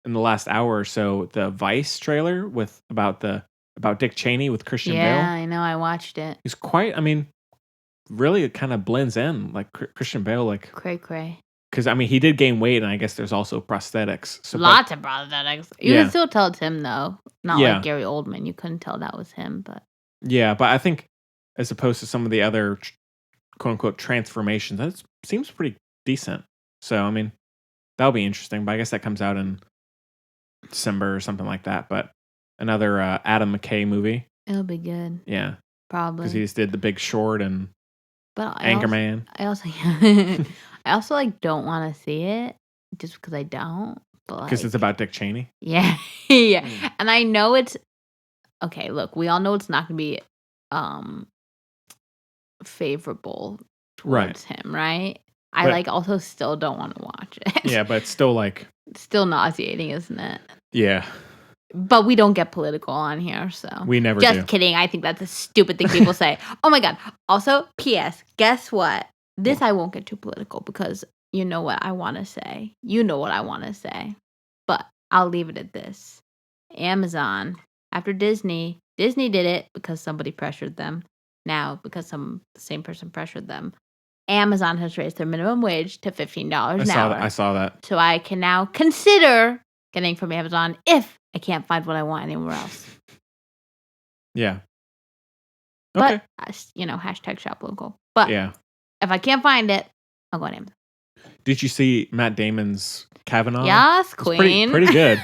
in the last hour or so the Vice trailer about Dick Cheney with Christian Bale. Yeah, I know. I watched it. He's quite. Really, it kind of blends in like Christian Bale, like cray. Because he did gain weight, and I guess there's also prosthetics. So, Lots of prosthetics. You can still tell it's him though, not like Gary Oldman. You couldn't tell that was him, but yeah. But I think as opposed to some of the other quote unquote transformations, that seems pretty decent. So that'll be interesting. But I guess that comes out in December or something like that. But another Adam McKay movie. It'll be good. Yeah, probably because he just did The Big Short and Anchorman. I also don't want to see it just because I don't. Because it's about Dick Cheney. Yeah, yeah, and I know it's okay. Look, we all know it's not going to be favorable towards him, right? I also still don't want to watch it. Yeah, but it's still still nauseating, isn't it? Yeah. But we don't get political on here, so we never just do. Kidding. I think that's a stupid thing people say. Oh my god. Also, P.S. Guess what? This I won't get too political because you know what I want to say. You know what I want to say. But I'll leave it at this. Amazon, after Disney did it because somebody pressured them. Now, because the same person pressured them. Amazon has raised their minimum wage to $15 an hour. I saw that. So I can now consider getting from Amazon if I can't find what I want anywhere else. Yeah. Okay. But, hashtag shop local. But yeah. If I can't find it, I'll go on Amazon. Did you see Matt Damon's Kavanaugh? Yes, Queen. Pretty good.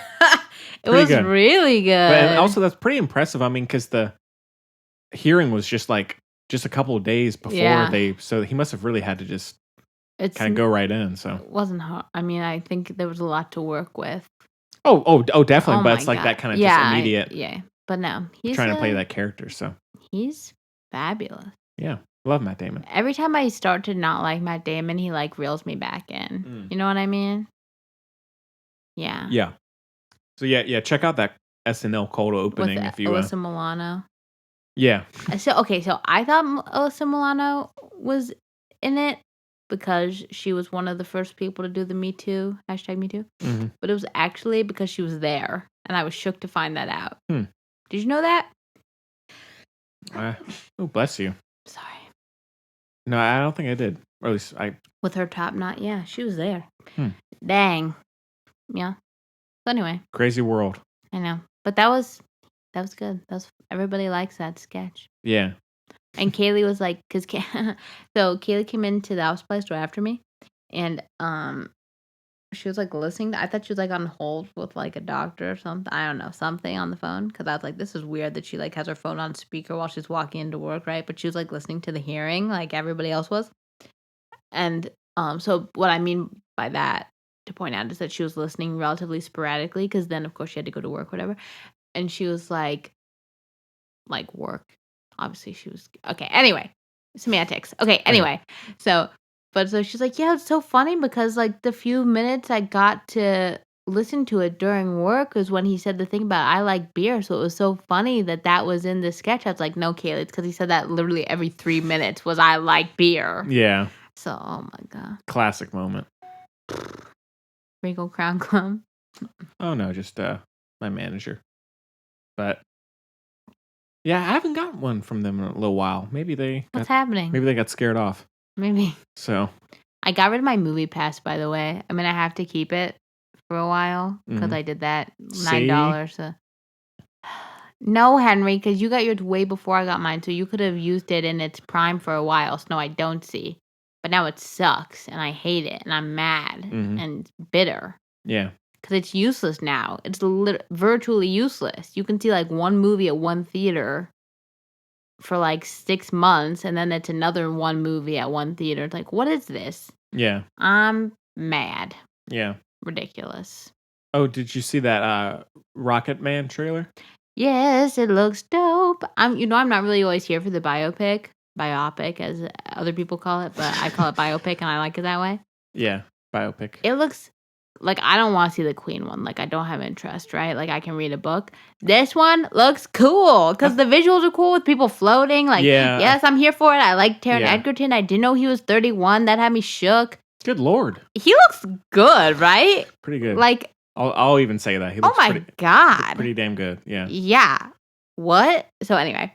It was really good. But also, that's pretty impressive. Because the hearing was just a couple of days before so he must have really had to just kind of go right in. So it wasn't hard. I think there was a lot to work with. Oh, definitely. But it's that kind of just immediate. Yeah, but no, he's trying to play that character. So he's fabulous. Yeah, love Matt Damon. Every time I start to not like Matt Damon, he reels me back in. You know what I mean? Yeah. Yeah. So yeah, check out that SNL cold opening With if you. Alyssa Milano. Yeah. So I thought Alyssa Milano was in it because she was one of the first people to do the Me Too, #MeToo. Mm-hmm. But it was actually because she was there, and I was shook to find that out. Hmm. Did you know that? Oh, bless you. Sorry. No, I don't think I did. Or at least I. With her top knot, yeah, she was there. Hmm. Dang. Yeah. So anyway, Crazy world. I know, but that was good. Everybody likes that sketch. Yeah. And Kaylee was like, so Kaylee came into the house place right after me, and she was like listening. I thought she was like on hold with like a doctor or something. I don't know, something on the phone. Because I was like, this is weird that she like has her phone on speaker while she's walking into work, right? But she was like listening to the hearing like everybody else was. And so what I mean by that to point out is that she was listening relatively sporadically because then of course she had to go to work, whatever. And she was like work. Obviously she was okay. Anyway, semantics. Okay. Anyway, so she's like, yeah, it's so funny because like the few minutes I got to listen to it during work was when he said the thing about I like beer. So it was so funny that was in the sketch. I was like, no, Kaylee, it's because he said that literally every 3 minutes was I like beer. Yeah. So, oh my God. Classic moment. Regal Crown Club. Oh no, just my manager. But yeah, I haven't got one from them in a little while. What's happening? Maybe they got scared off. Maybe. So I got rid of my movie pass, by the way. I mean, I have to keep it for a while because I did that $9. So. No, Henry, because you got yours way before I got mine, so you could have used it in its prime for a while. So no, I don't see. But now it sucks, and I hate it, and I'm mad and bitter. Yeah. Because it's useless now. It's virtually useless. You can see like one movie at one theater for like 6 months, and then it's another one movie at one theater. It's like, what is this? Yeah. I'm mad. Yeah. Ridiculous. Oh, did you see that Rocketman trailer? Yes, it looks dope. I'm not really always here for the biopic as other people call it, but I call it biopic and I like it that way. Yeah, biopic. It looks like I don't want to see the Queen one. Like I don't have interest, right? Like I can read a book. This one looks cool because the visuals are cool with people floating. Like, yes, I'm here for it. I like Taron Egerton. I didn't know he was 31. That had me shook. Good Lord. He looks good, right? Pretty good. Like, I'll even say that. He looks God. Pretty damn good. Yeah. Yeah. What? So anyway,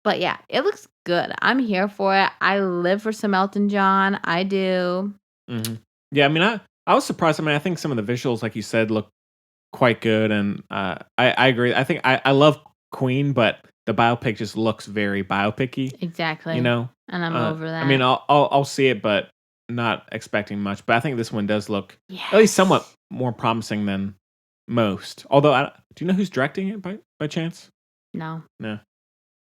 but yeah, it looks good. I'm here for it. I live for some Elton John. I do. Mm-hmm. Yeah, I mean, I was surprised. I mean, I think some of the visuals, like you said, look quite good, and I agree. I think I love Queen, but the biopic just looks very biopic-y. Exactly. You know, and I'm over that. I mean, I'll see it, but not expecting much. But I think this one does look at least somewhat more promising than most. Although, do you know who's directing it by chance? No. No.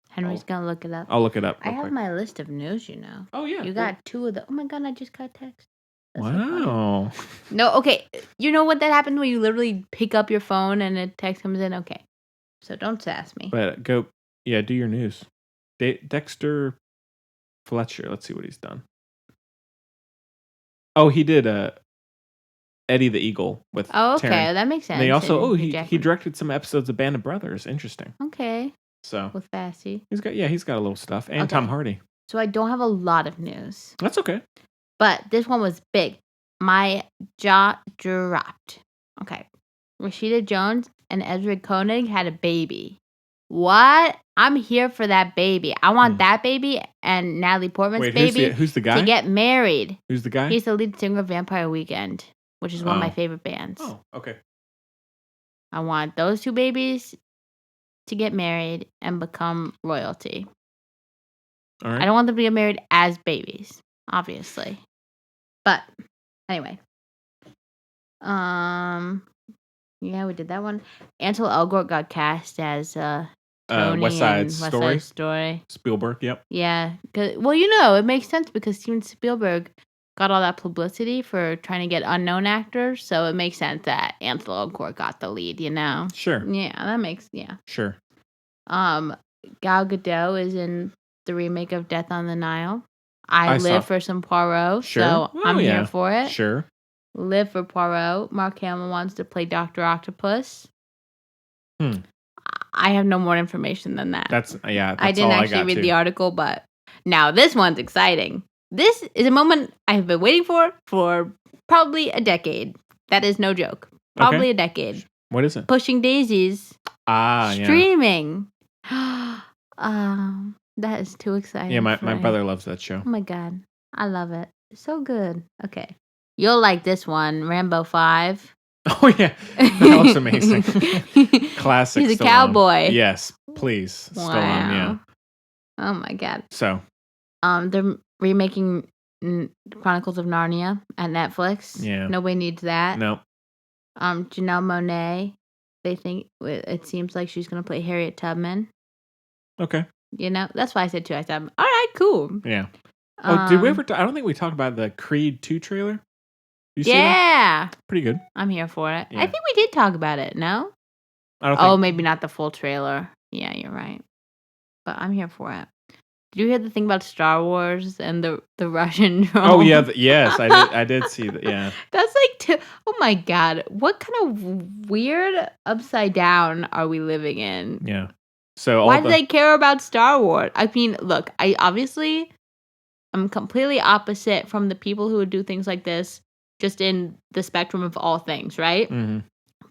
Henry's gonna look it up. I'll look it up. I have my list of news, you know. Oh yeah. You got 2 of the. Oh my God! I just got a text. That's wow. So no, okay. You know what that happens when you literally pick up your phone and a text comes in? Okay. So don't sass me. But do your news. Dexter Fletcher. Let's see what he's done. Oh, he did Eddie the Eagle with okay. Taryn. That makes sense. And he also he directed some episodes of Band of Brothers. Interesting. Okay. So with Fassie. He's got a little stuff. And Tom Hardy. So I don't have a lot of news. That's okay. But this one was big. My jaw dropped. Okay. Rashida Jones and Ezra Koenig had a baby. What? I'm here for that baby. I want that baby and Natalie Portman's baby who's the guy? To get married. Who's the guy? He's the lead singer of Vampire Weekend, which is one of my favorite bands. Oh, okay. I want those 2 babies to get married and become royalty. All right. I don't want them to get married as babies, obviously. But anyway. Yeah, we did that one. Ansel Elgort got cast as Tony West Side Story. Spielberg, yep. Yeah. Well, it makes sense because Steven Spielberg got all that publicity for trying to get unknown actors, so it makes sense that Ansel Elgort got the lead, Sure. Yeah, Sure. Gal Gadot is in the remake of Death on the Nile. I live for some Poirot, so I'm here for it. Sure. live for Poirot. Mark Hamill wants to play Dr. Octopus. I have no more information than that. That's I didn't actually read the article, but now this one's exciting. This is a moment I have been waiting for probably a decade. That is no joke. Probably a decade. What is it? Pushing Daisies. Streaming. That is too exciting. Yeah, my brother loves that show. Oh my God. I love it. It's so good. Okay. You'll like this one, Rambo 5. Oh, yeah. That looks amazing. Classic. He's a Stallone. cowboy. Yes, please. Wow. Stallone, yeah. Oh my God. So. They're remaking Chronicles of Narnia at Netflix. Yeah. Nobody needs that. No. Janelle Monáe. They think it seems like she's going to play Harriet Tubman. Okay. You know, that's why I said 2. I said, all right, cool. Yeah. Oh, did we ever? I don't think we talked about the Creed 2 trailer. You see that? Pretty good. I'm here for it. Yeah. I think we did talk about it. No. I don't think. Maybe not the full trailer. Yeah, you're right. But I'm here for it. Did you hear the thing about Star Wars and the Russian drone? Oh yeah, yes, I did see that. Yeah. That's like oh my God, what kind of weird upside down are we living in? Yeah. So why do they care about Star Wars? I mean, look, I'm completely opposite from the people who would do things like this, just in the spectrum of all things, right? Mm-hmm.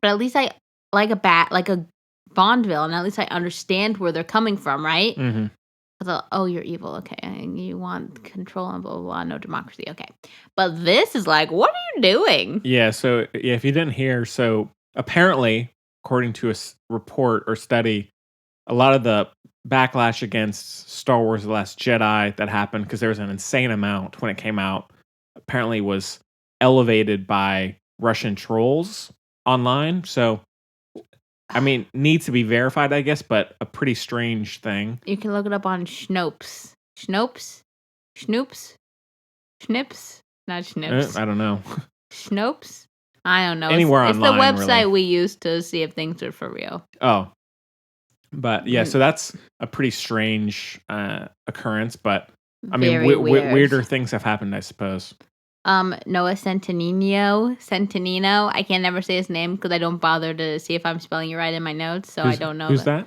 But at least I like a Bond villain. At least I understand where they're coming from, right? Mm-hmm. I thought, oh, you're evil, okay, and you want control and blah, blah, blah, no democracy, okay. But this is like, what are you doing? Yeah, so if you didn't hear, so apparently, according to a report or study, a lot of the backlash against Star Wars The Last Jedi that happened, because there was an insane amount when it came out, apparently was elevated by Russian trolls online, so... I mean, needs to be verified, I guess, but a pretty strange thing. You can look it up on Snopes. Snopes? Schnoops? Schnips? Not Schnips. I don't know. Snopes? I don't know. Anywhere it's online, the website really. we use to see if things are for real. Oh. But, yeah, so that's a pretty strange occurrence, but, I mean, weirder things have happened, I suppose. Noah Centineo. I can never say his name because I don't bother to see if I'm spelling it right in my notes, so I don't know. Who's that?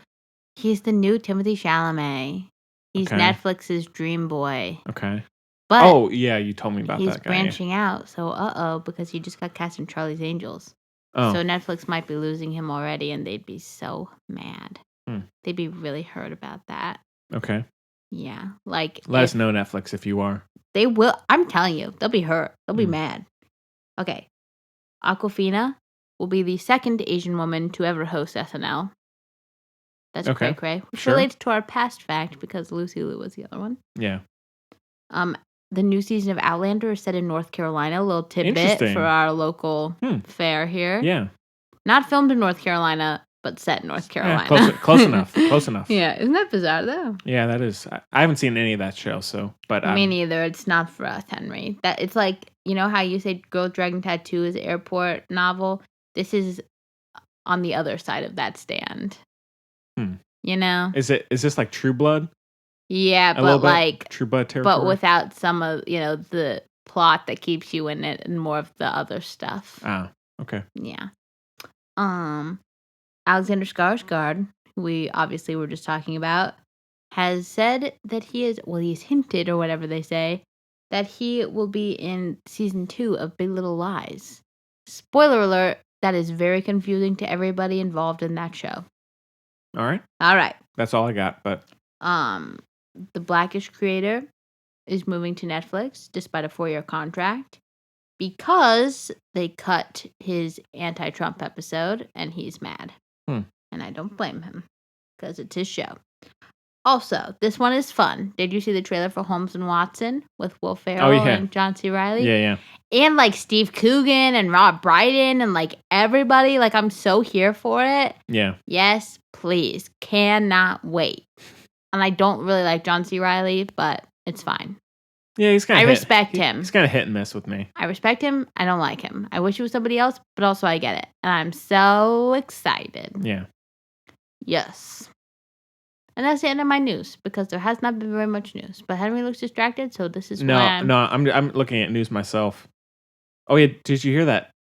He's the new Timothée Chalamet. He's Netflix's dream boy. Okay. But yeah, you told me about that guy. He's branching out, so because he just got cast in Charlie's Angels. Oh. So Netflix might be losing him already, and they'd be so mad. They'd be really hurt about that. Okay. Yeah, like let us know, Netflix, if you are. They will. I'm telling you, they'll be hurt. They'll be mad. Okay. Awkwafina will be the second Asian woman to ever host SNL. That's cray-cray. Which relates to our past fact because Lucy Liu was the other one. Yeah. The new season of Outlander is set in North Carolina. A little tidbit for our local fair here. Yeah. Not filmed in North Carolina, but set in North Carolina. Yeah, close enough. Close enough. Yeah, isn't that bizarre though? Yeah, that is. I haven't seen any of that show, so but me neither. It's not for us, Henry. That it's like, you know how you say Girl with Dragon Tattoo is an airport novel. This is on the other side of that stand. You know? Is this like True Blood? Yeah, but like True Blood territory, but without some of the plot that keeps you in it and more of the other stuff. Ah, okay. Yeah. Alexander Skarsgård, who we obviously were just talking about, has said that he's hinted, or whatever they say, that he will be in season 2 of Big Little Lies. Spoiler alert, that is very confusing to everybody involved in that show. All right. That's all I got, but... The Blackish creator is moving to Netflix, despite a 4-year contract, because they cut his anti-Trump episode, and he's mad. And I don't blame him, because it's his show. Also, this one is fun. Did you see the trailer for Holmes and Watson with Will Ferrell and John C. Reilly? Yeah. And like Steve Coogan and Rob Brydon and like everybody. Like, I'm so here for it. Yeah. Yes, please. Cannot wait. And I don't really like John C. Reilly, but it's fine. Yeah, he's kind of. I respect him. He's kind of hit and miss with me. I respect him. I don't like him. I wish it was somebody else, but also I get it. And I'm so excited. Yeah. Yes. And that's the end of my news, because there has not been very much news. But Henry looks distracted, so this is why No, I'm looking at news myself. Oh yeah, did you hear that?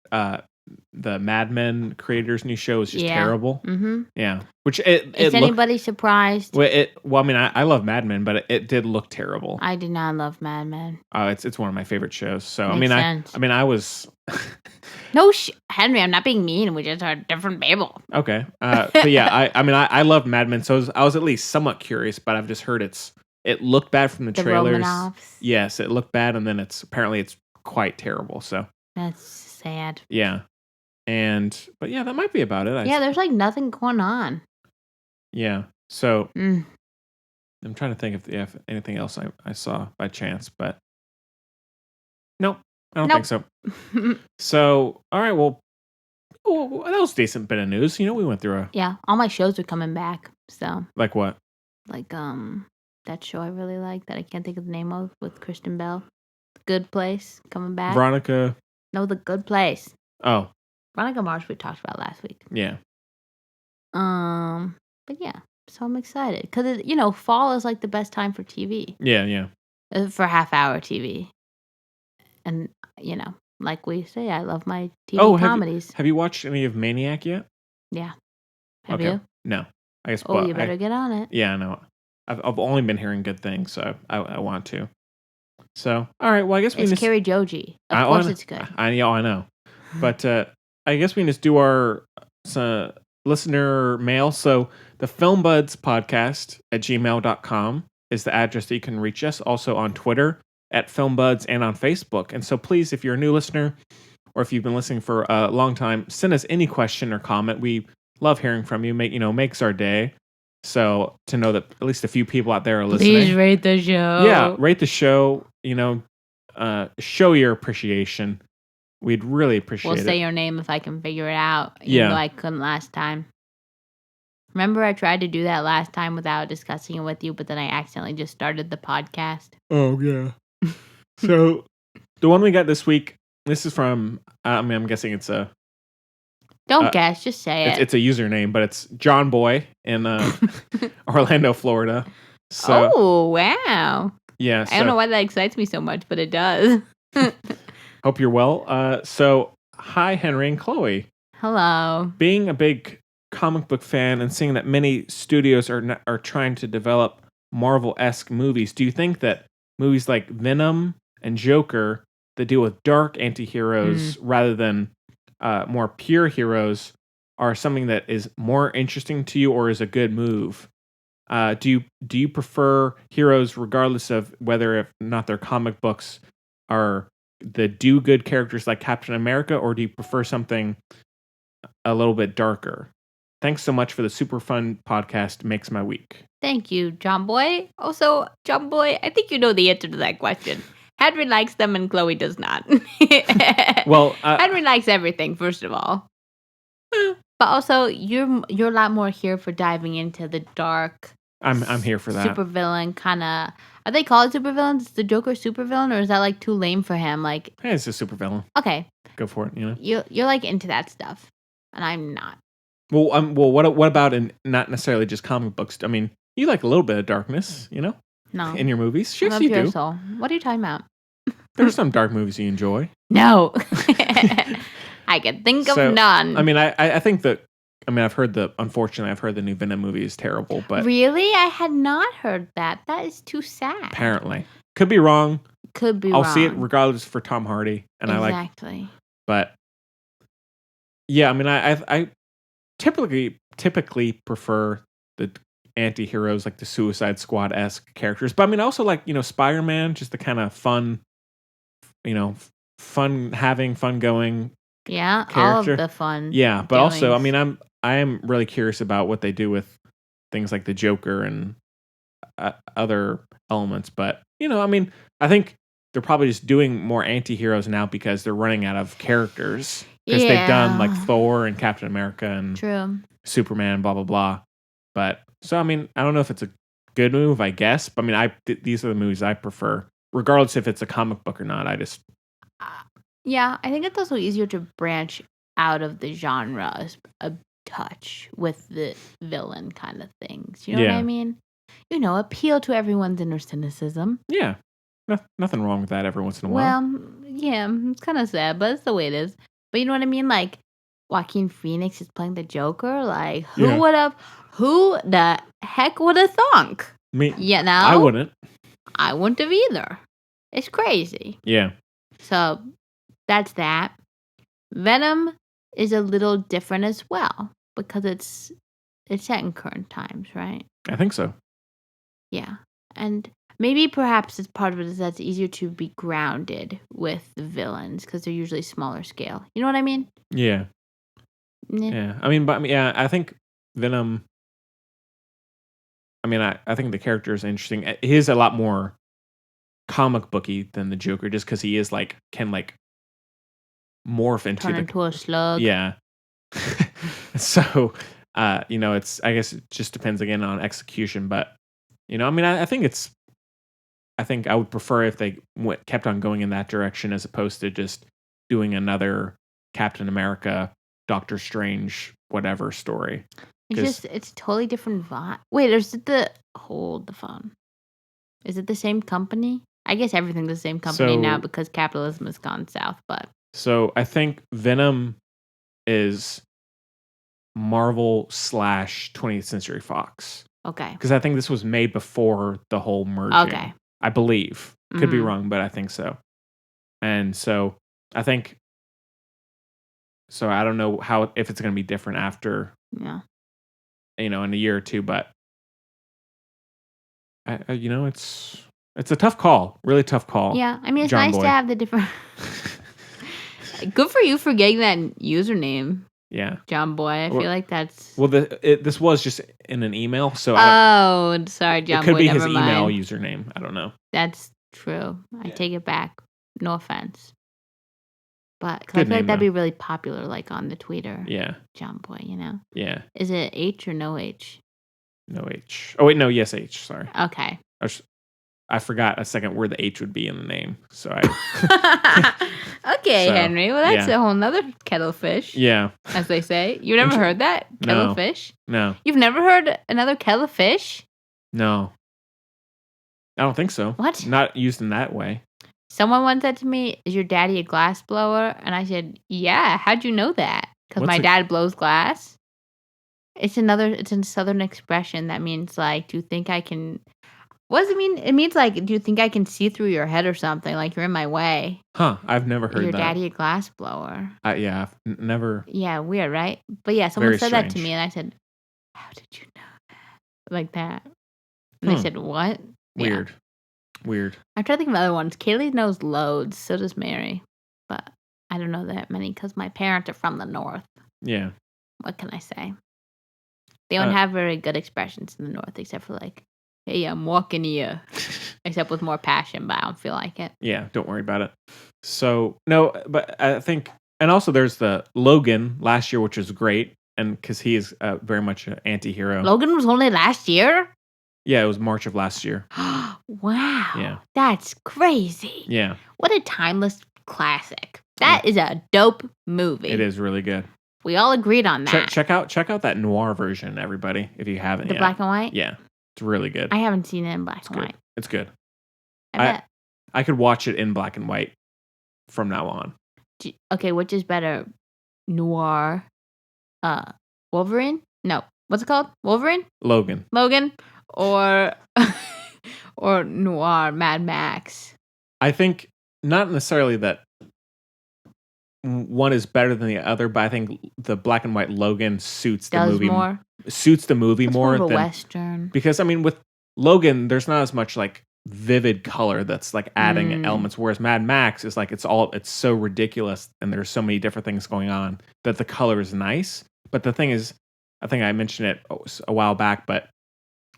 The Mad Men creators' new show is just terrible. Mm-hmm. Yeah, which it Is anybody surprised? Well, I mean, I love Mad Men, but it did look terrible. I did not love Mad Men. It's one of my favorite shows. So Makes sense. I was. No, Henry, I'm not being mean. We just are different people. Okay, but yeah, I love Mad Men, so I was at least somewhat curious, but I've just heard it looked bad from the trailers. Romanoffs. Yes, it looked bad, and then it's quite terrible. So that's sad. Yeah, but yeah, that might be about it. There's like nothing going on. Yeah, so I'm trying to think if anything else I saw by chance, but nope, I don't think so. So, all right, well, that was a decent bit of news. We went through all my shows are coming back. So like what? Like that show I really like that I can't think of the name of with Kristen Bell. Good Place coming back. Veronica. No, The Good Place. Oh. Veronica Mars we talked about last week. Yeah. But yeah, so I'm excited because fall is like the best time for TV. Yeah. For half-hour TV, and like we say, I love my TV comedies. Have you watched any of Maniac yet? Yeah. Have you? No. I guess. You better get on it. Yeah, no. I've only been hearing good things, so I want to. So, all right. Well, I guess it's Carrie Joji. Of course, it's good. I know. But I guess we can just do our listener mail. So the Film Buds podcast at gmail.com is the address that you can reach us. Also on Twitter at Film Buds and on Facebook. And so please, if you're a new listener or if you've been listening for a long time, send us any question or comment. We love hearing from you. Makes our day. So to know that at least a few people out there are listening. Please rate the show. Yeah, rate the show. Show your appreciation. We'd really appreciate it. We'll say your name if I can figure it out. Even though I couldn't last time. Remember I tried to do that last time without discussing it with you, but then I accidentally just started the podcast. Oh, yeah. So the one we got this week, this is from, I'm guessing it's a... Don't guess, just say it. It's a username, but it's John Boy in Orlando, Florida. So, oh, wow. Yeah. I don't know why that excites me so much, but it does. Hope you're well. So, hi, Henry and Chloe. Hello. Being a big comic book fan and seeing that many studios are trying to develop Marvel-esque movies, do you think that movies like Venom and Joker that deal with dark anti-heroes rather than more pure heroes are something that is more interesting to you or is a good move? Do you prefer heroes regardless of whether or not their comic books are the do-good characters like Captain America, or do you prefer something a little bit darker? Thanks so much for the super fun podcast. Makes my week. Thank you, John Boy. Also, John Boy, I think you know the answer to that question. Henry likes them and Chloe does not. Well, Henry likes everything, first of all. But also, you're a lot more here for diving into the dark. I'm here for that. Supervillain kind of. Are they called supervillains? Is the Joker a supervillain, or is that like too lame for him? Like, hey, it's a supervillain. Okay, go for it. You're like into that stuff, and I'm not. Well, what about in not necessarily just comic books? I mean, you like a little bit of darkness, No. In your movies, sure, I'm you pure do. soul. What are you talking about? There's some dark movies you enjoy. No, I can think of none. I mean, I think that. I mean, unfortunately, I've heard the new Venom movie is terrible, but... Really? I had not heard that. That is too sad. Apparently. Could be wrong. I'll see it regardless for Tom Hardy. And exactly. But, yeah, I mean, I typically prefer the anti-heroes, like the Suicide Squad-esque characters. But, I mean, I also like, Spider-Man, just the kind of fun, fun going yeah, character. All of the fun. Yeah, but doings. also, I mean, I am really curious about what they do with things like the Joker and other elements. But I mean, I think they're probably just doing more anti-heroes now because they're running out of characters. Because they've done like Thor and Captain America and Superman, blah blah blah. But so I mean, I don't know if it's a good move, I guess. But I mean, these are the movies I prefer, regardless if it's a comic book or not. I just. Yeah, I think it's also easier to branch out of the genre a touch with the villain kind of things. You know what I mean? Appeal to everyone's inner cynicism. Yeah. Nothing wrong with that every once in a while. Well, Yeah, it's kind of sad, but it's the way it is. But you know what I mean? Like, Joaquin Phoenix is playing the Joker. Like, who the heck would have thunk? Me, You know? I wouldn't. I wouldn't have either. It's crazy. Yeah. So, that's that. Venom is a little different as well because it's set in current times, right? I think so. Yeah. And maybe perhaps it's part of it is that it's easier to be grounded with the villains because they're usually smaller scale. You know what I mean? Yeah. Yeah. I mean, I think Venom. I mean, I think the character is interesting. He is a lot more comic booky than the Joker, just because he is can morph Turn into a slug. Yeah. So, it's, I guess it just depends again on execution, but I mean, I think I would prefer if they kept on going in that direction as opposed to just doing another Captain America, Doctor Strange, whatever story. It's totally different vibe. Wait, hold the phone. Is it the same company? I guess everything's the same company now because capitalism has gone south, but. So I think Venom is Marvel / 20th Century Fox. Okay. Because I think this was made before the whole merging. Okay. I believe. Could be wrong, but I think so. And so I think. So I don't know if it's going to be different after. Yeah. In a year or two, but. It's a tough call. Really tough call. Yeah. I mean, it's nice to have the different. Good for you for getting that username. Yeah. John Boy. I feel like that's. Well, this was just in an email, so. Sorry, John Boy. It could be his email username. I don't know. That's true. I take it back. No offense. But I feel like that'd be really popular, like on the Twitter. Yeah. John Boy, Yeah. Is it H or no H? No H. Oh, wait, no, yes, H. Sorry. Okay. I forgot a second where the H would be in the name. So I. Okay, Henry. Well, that's a whole nother kettle of fish. Yeah. As they say. You never heard that? Kettle of fish? No. You've never heard another kettle of fish? No. I don't think so. What? Not used in that way. Someone once said to me, "Is your daddy a glass blower?" And I said, "Yeah. How'd you know that?" Because my dad blows glass. It's a Southern expression that means like, do you think I can... What does it mean? It means like, do you think I can see through your head or something? Like you're in my way. Huh. I've never heard that. Your daddy a glass blower. Yeah. Never. Yeah. Weird, right? But yeah, someone said that to me and I said, "How did you know that?" Like that. And they said, "What?" Weird. Yeah. Weird. I'm trying to think of other ones. Kaylee knows loads. So does Mary. But I don't know that many because my parents are from the north. Yeah. What can I say? They don't have very good expressions in the north except for like, "Hey, I'm walking here." Except with more passion, but I don't feel like it. Yeah, don't worry about it. So, no, but I think, and also there's the Logan last year, which was great, and because he is very much an anti-hero. Logan was only last year? Yeah, it was March of last year. Wow. Yeah. That's crazy. Yeah. What a timeless classic. That is a dope movie. It is really good. We all agreed on that. Check out that noir version, everybody, if you haven't yet. The black and white? Yeah. It's really good. I haven't seen it in black and white. It's good. I bet. I could watch it in black and white from now on. Okay, which is better? Noir? Wolverine? No. What's it called? Wolverine? Logan? Or or noir Mad Max? I think not necessarily that one is better than the other, but I think the black and white Logan suits the movie more. Suits the movie more than Western. Because I mean, with Logan, there's not as much like vivid color that's like adding elements, whereas Mad Max is like it's so ridiculous and there's so many different things going on that the color is nice. But the thing is, I think I mentioned it a while back, but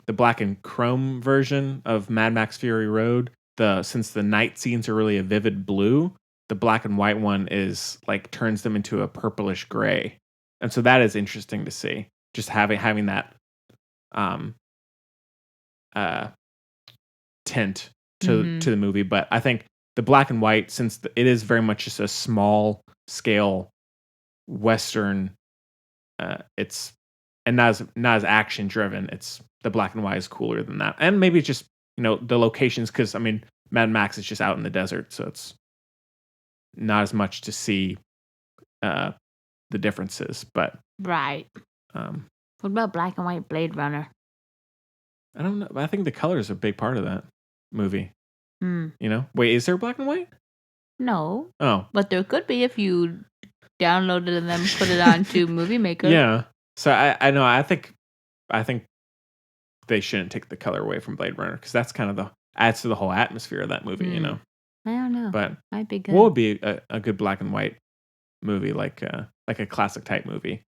the black and chrome version of Mad Max Fury Road, since the night scenes are really a vivid blue, the black and white one is like turns them into a purplish gray. And so that is interesting to see. Just having that tint to the movie. But I think the black and white, since it is very much just a small scale Western, it's and not as action driven. It's the black and white is cooler than that. And maybe just, the locations, because I mean Mad Max is just out in the desert, so it's not as much to see the differences. But Right. What about black and white Blade Runner? I don't know. I think the color is a big part of that movie. Hmm. You know? Wait, is there black and white? No. Oh. But there could be if you downloaded and then put it onto Movie Maker. Yeah. So I know. I think they shouldn't take the color away from Blade Runner because that's kind of adds to the whole atmosphere of that movie. You know. I don't know. But might be good. what would be a good black and white movie, like a classic type movie,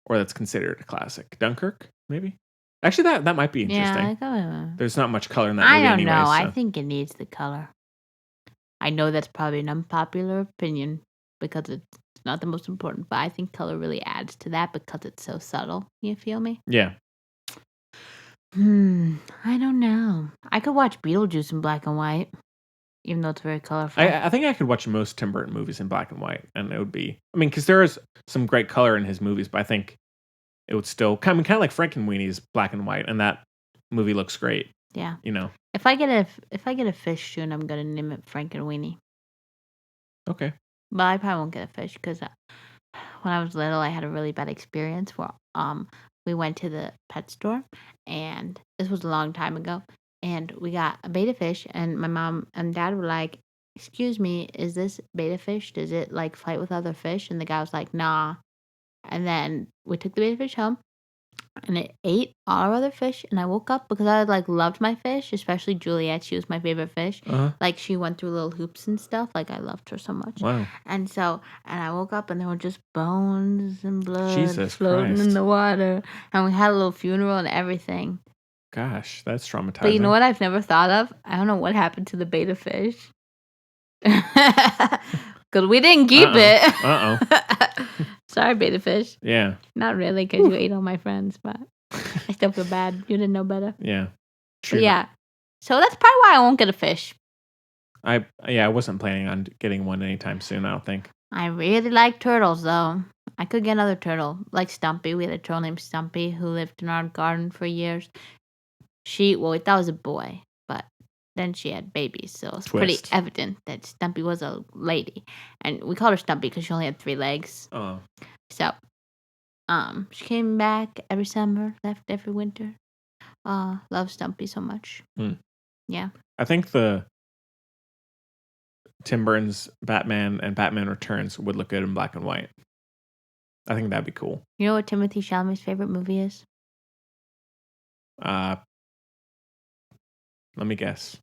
or that's considered a classic? Dunkirk, maybe. Actually, that might be interesting. Yeah, there's not much color in that movie I don't anyway. know. So. I think it needs the color. I know that's probably an unpopular opinion because it's not the most important, but I think color really adds to that because it's so subtle. You feel me? Yeah. I don't know. I could watch Beetlejuice in black and white, even though it's very colorful. I think I could watch most Tim Burton movies in black and white, and it would be. I mean, because there is some great color in his movies, but I think it would still kind of like Frankenweenie's black and white, and that movie looks great. Yeah. You know. If I get a fish soon, I'm gonna name it Frankenweenie. Okay. But I probably won't get a fish because when I was little, I had a really bad experience where we went to the pet store, and this was a long time ago, and we got a betta fish, and my mom and dad were like, "Excuse me, is this betta fish? Does it like fight with other fish?" And the guy was like, "Nah." And then we took the betta fish home, and it ate all our other fish, and I woke up because I like loved my fish, especially Juliet. She was my favorite fish. Like she went through little hoops and stuff. Like I loved her so much. Wow. And I woke up and there were just bones and blood floating Christ. in the water, and we had a little funeral and everything. Gosh, that's traumatizing. But you know what I've never thought of? I don't know what happened to the betta fish. Because we didn't keep it. Sorry, betta fish. Yeah. Not really, because you ate all my friends, but I still feel bad. You didn't know better. Yeah. True. But yeah. So that's probably why I won't get a fish. I wasn't planning on getting one anytime soon, I don't think. I really like turtles, though. I could get another turtle, like Stumpy. We had a turtle named Stumpy who lived in our garden for years. We thought it was a boy, but then she had babies, so it's pretty evident that Stumpy was a lady. And we called her Stumpy because she only had 3 legs. Oh. So, she came back every summer, left every winter. Love Stumpy so much. Yeah. I think the Tim Burton's Batman and Batman Returns would look good in black and white. I think that'd be cool. You know what Timothée Chalamet's favorite movie is? Let me guess.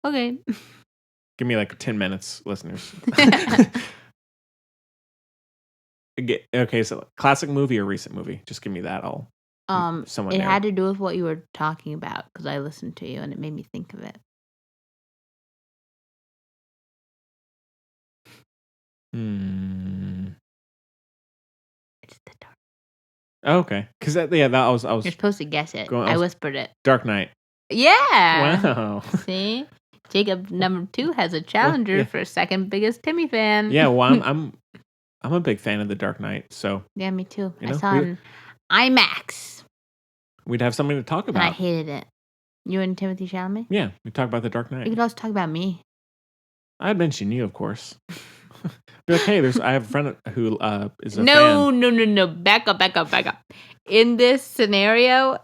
Okay. Give me like 10 minutes, listeners. Okay, so classic movie or recent movie? Just give me that all. It had to do with what you were talking about because I listened to you and it made me think of it. It's the dark. Oh, okay, because that was. You're supposed to guess it. I whispered it. Dark Knight. Yeah. Wow. See, Jacob number 2 has a challenger for second biggest Timmy fan. Yeah, well, I'm a big fan of the Dark Knight. So yeah, me too. I saw it in IMAX. We'd have something to talk about. And I hated it. You and Timothée Chalamet? Yeah, we talk about the Dark Knight. You could also talk about me. I'd mention you, of course. Be like, hey, I have a friend who is a fan. No. Back up. In this scenario,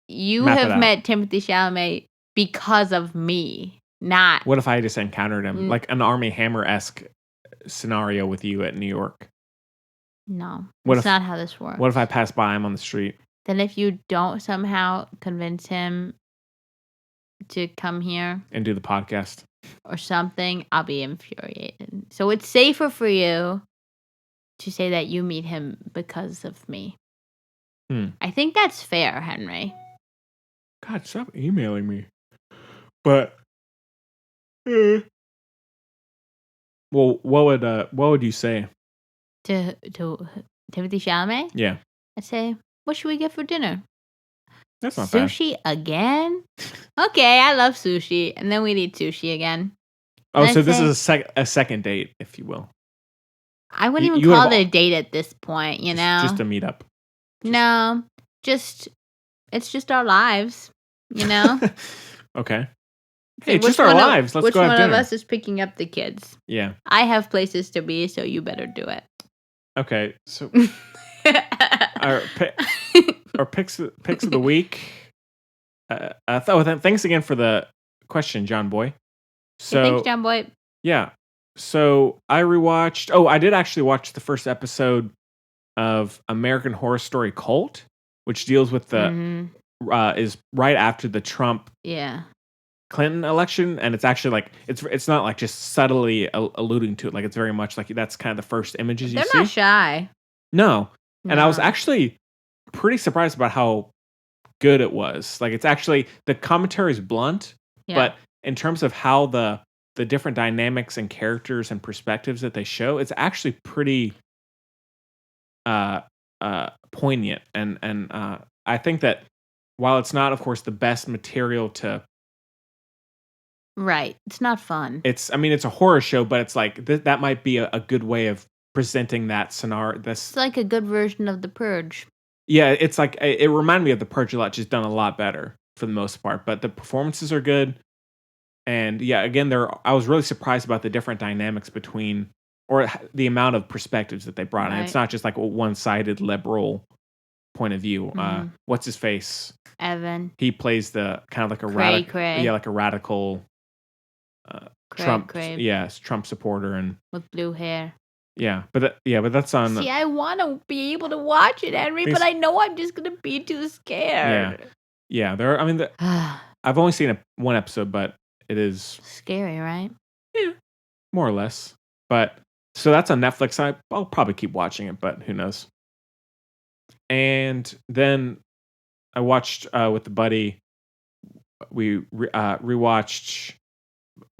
you have met Timothée Chalamet because of me, not... What if I just encountered him? Like an Army Hammer-esque scenario with you at New York? No, that's not how this works. What if I pass by him on the street? Then if you don't somehow convince him to come here... And do the podcast. Or something, I'll be infuriated. So it's safer for you to say that you meet him because of me. I think that's fair, Henry. God, stop emailing me. But, well, what would you say to Timothée Chalamet? Yeah, I'd say, what should we get for dinner? That's not bad. Sushi again? Okay, I love sushi, and then we'd eat sushi again. Oh, so this is a second date, if you will. I wouldn't even call it a date at this point, you know? Just a meetup. No, it's just our lives, you know? Okay. Hey, Which just our one of- lives. Let's which go have one dinner. of us is picking up the kids? Yeah. I have places to be, so you better do it. Okay. So our picks of the week. Thanks again for the question, John Boy. So Hey, thanks, John Boy. yeah. So I rewatched. Oh, I did actually watch the first episode of American Horror Story Cult, which deals with the is right after the Trump Yeah. Clinton election, and it's actually like it's not like just subtly alluding to it. Like it's very much like that's kind of the first images you They're see. not shy. No, and I was No. actually pretty surprised about how good it was. Like it's actually the commentary is blunt, Yeah. but in terms of how the different dynamics and characters and perspectives that they show, it's actually pretty poignant and I think that while it's not, of course, the best material to Right. It's not fun. it's a horror show, but it's like that might be a good way of presenting that scenario. It's like a good version of The Purge. Yeah, it's like it reminded me of The Purge a lot, just done a lot better for the most part. But the performances are good, and yeah, again, I was really surprised about the different dynamics between, or the amount of perspectives that they brought in. It's not just like a one-sided liberal point of view. What's his face? Evan. He plays the kind of like a like a radical Trump, Trump supporter, and with blue hair. Yeah, but that's on. See, I want to be able to watch it, Henry, but I know I'm just gonna be too scared. Yeah. There. I've only seen one episode, but it is scary, right? Yeah, more or less. But so that's on Netflix. I'll probably keep watching it, but who knows? And then I watched with the buddy. We rewatched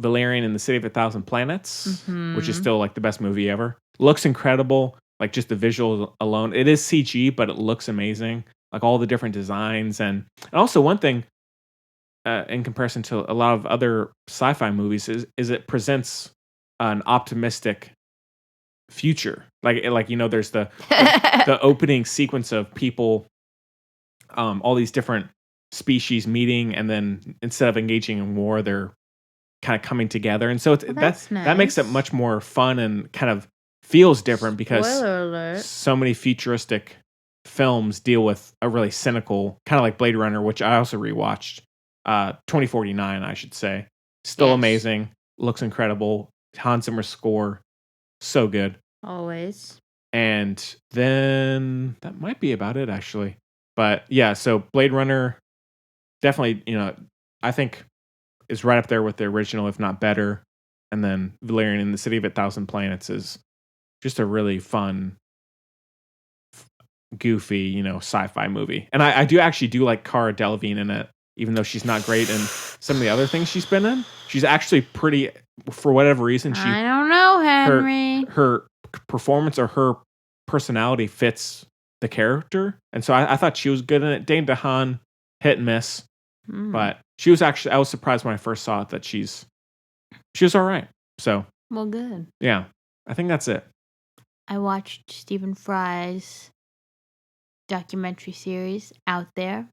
Valerian and the City of a Thousand Planets, which is still like the best movie ever. Looks incredible, like just the visuals alone. It is CG, but it looks amazing. Like all the different designs, and also one thing in comparison to a lot of other sci-fi movies is it presents an optimistic future. Like there's the the opening sequence of people, all these different species meeting, and then instead of engaging in war, they're kind of coming together, and so that makes it much more fun and kind of feels different because so many futuristic films deal with a really cynical, kind of like Blade Runner, which I also rewatched. 2049, I should say, still amazing, looks incredible. Hans Zimmer's score, so good, always. And then that might be about it, actually. But yeah, so Blade Runner, definitely, I think is right up there with the original, if not better. And then Valerian and the City of a Thousand Planets is just a really fun, goofy, sci-fi movie. And I do like Cara Delevingne in it, even though she's not great in some of the other things she's been in. She's actually pretty, for whatever reason, I don't know, Henry. Her performance or her personality fits the character. And so I thought she was good in it. Dane DeHaan, hit and miss. But she was actually, I was surprised when I first saw it that she was all right. So, well, good. Yeah, I think that's it. I watched Stephen Fry's documentary series Out There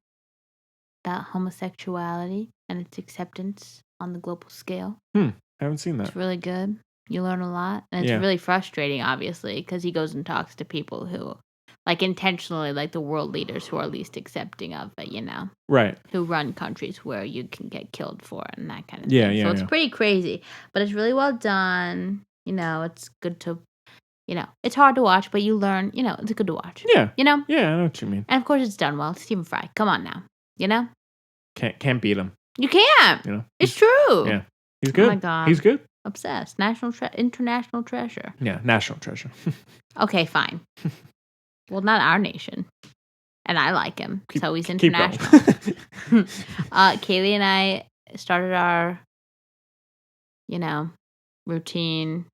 about homosexuality and its acceptance on the global scale. I haven't seen that. It's really good. You learn a lot. And it's really frustrating, obviously, because he goes and talks to people who, like, intentionally, like the world leaders who are least accepting of it, Right. Who run countries where you can get killed for it and that kind of thing. Yeah, so it's pretty crazy, but it's really well done. It's good to, it's hard to watch, but you learn, it's good to watch. Yeah. Yeah, I know what you mean. And of course it's done well. It's Stephen Fry. Come on now. Can't beat him. You can't. It's true. Yeah. He's good. Oh my God. He's good. Obsessed. International treasure. Yeah, national treasure. Okay, fine. Well, not our nation. And I like him. So he's international. Kaylee and I started our, routine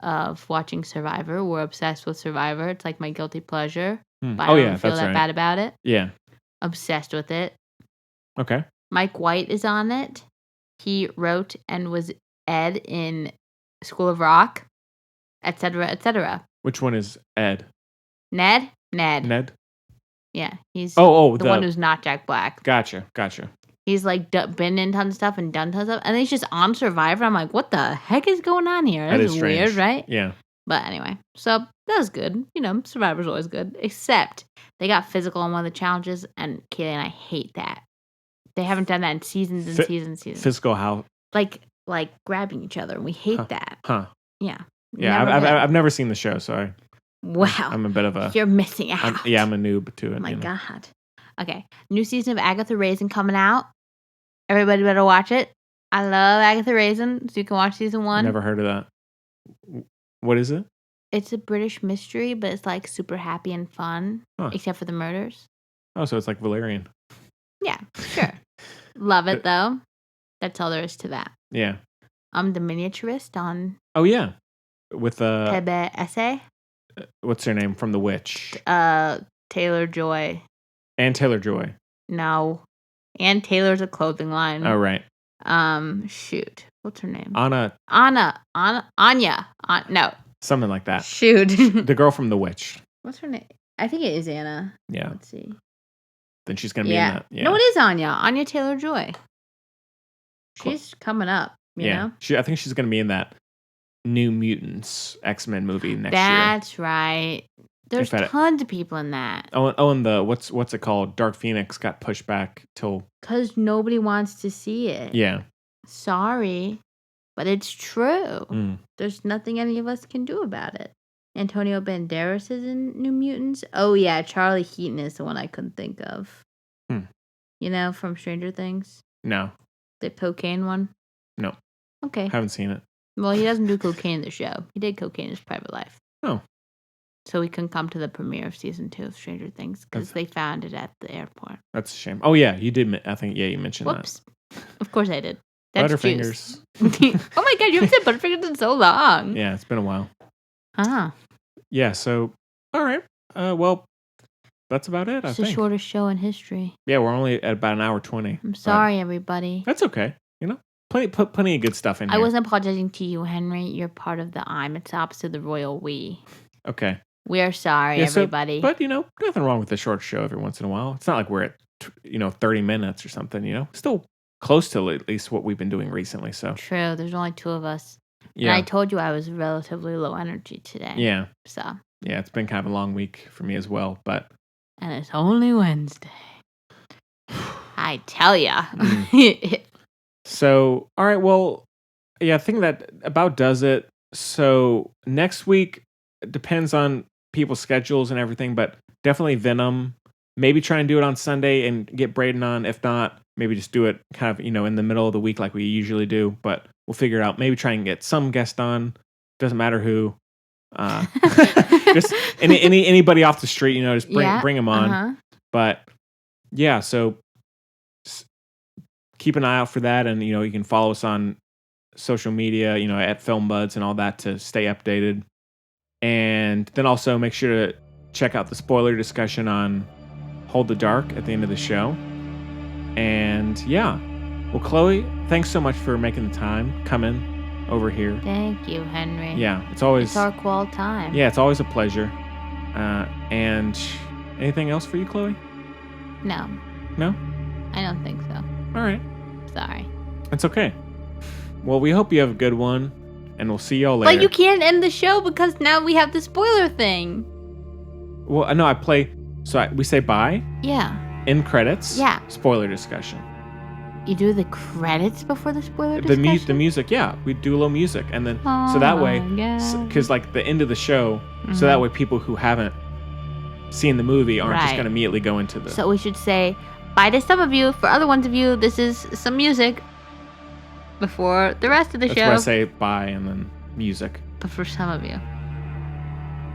of watching Survivor. We're obsessed with Survivor. It's like my guilty pleasure. But I don't feel that bad about it. Yeah. Obsessed with it. Okay. Mike White is on it. He wrote and was Ed in School of Rock, etc., etc. Which one is Ed? Ned? Ned? Yeah, he's the one who's not Jack Black. Gotcha. He's like been in tons of stuff and done tons of stuff, and then he's just on Survivor. I'm like, what the heck is going on here? That That's is weird, strange. right? Yeah. But anyway, so that was good. Survivor's always good. Except they got physical on one of the challenges, and Kaylee and I hate that. They haven't done that in seasons and seasons. Physical how? Like grabbing each other, and we hate that. Huh. Yeah. Yeah, I've never seen the show, so wow. I'm a bit of a... You're missing out. I'm a noob to it. Oh my God. Okay. New season of Agatha Raisin coming out. Everybody better watch it. I love Agatha Raisin, so you can watch season 1. Never heard of that. What is it? It's a British mystery, but it's like super happy and fun, except for the murders. Oh, so it's like Valerian. Yeah, sure. Love it though. That's all there is to that. Yeah. The Miniaturist on. Oh yeah, with Tebe Essay. What's her name from The Witch? Taylor Joy. And Taylor Joy. No, and Taylor's a clothing line. Oh right. Shoot, what's her name? Anya. No. Something like that. Shoot. The girl from The Witch. What's her name? I think it is Anna. Yeah. Let's see. Then she's gonna be in that. Yeah. No, it is Anya. Anya Taylor-Joy. She's coming up. You know? I think she's gonna be in that New Mutants X-Men movie next year. That's right. There's tons of people in that. Oh, and the what's it called? Dark Phoenix got pushed back till because nobody wants to see it. Yeah. Sorry, but it's true. There's nothing any of us can do about it. Antonio Banderas is in New Mutants. Oh yeah, Charlie Heaton is the one I couldn't think of. From Stranger Things. No. The cocaine one. No. Okay. Haven't seen it. Well, he doesn't do cocaine in the show. He did cocaine in his private life. Oh. So we couldn't come to the premiere of season 2 of Stranger Things because they found it at the airport. That's a shame. Oh yeah, you did. I think you mentioned that. Of course I did. That's Butterfingers. Oh my God, you haven't said Butterfingers in so long. Yeah, it's been a while. Ah. Yeah. So, all right. Well, that's about it. It's the shortest show in history. Yeah, we're only at about an hour 20. I'm sorry, everybody. That's okay. Plenty of good stuff in here. I wasn't apologizing to you, Henry. You're part of the I'm. It's opposite of the royal we. Okay. We are sorry, everybody. But, nothing wrong with a short show every once in a while. It's not like we're at, 30 minutes or something, Still close to at least what we've been doing recently, so. True. There's only 2 of us. Yeah. And I told you I was relatively low energy today. Yeah. So. Yeah, it's been kind of a long week for me as well, but. And it's only Wednesday. I tell ya. So, all right, well, yeah, I think that about does it. So next week depends on people's schedules and everything, but definitely Venom. Maybe try and do it on Sunday and get Braden on. If not, maybe just do it kind of, in the middle of the week like we usually do, but we'll figure it out. Maybe try and get some guest on. Doesn't matter who. Just anybody off the street, just bring them on. Uh-huh. But yeah, so keep an eye out for that, and you can follow us on social media, at Film Buds and all that to stay updated. And then also make sure to check out the spoiler discussion on Hold the Dark at the end of the show. And yeah, well, Chloe, thanks so much for making the time coming over here. Thank you, Henry. Yeah, it's our qual time. Yeah, it's always a pleasure. And anything else for you, Chloe? No. No? I don't think so. All right. Sorry. It's okay. Well, we hope you have a good one, and we'll see y'all later. But you can't end the show because now we have the spoiler thing. Well, no, we say bye. Yeah. End credits. Yeah. Spoiler discussion. You do the credits before the spoiler discussion? The music, yeah. We do a little music, and then so that way, because like the end of the show, so that way people who haven't seen the movie aren't just going to immediately go into the. So we should say bye to some of you. For other ones of you, this is some music before the rest of the show. That's why I say bye and then music. But for some of you.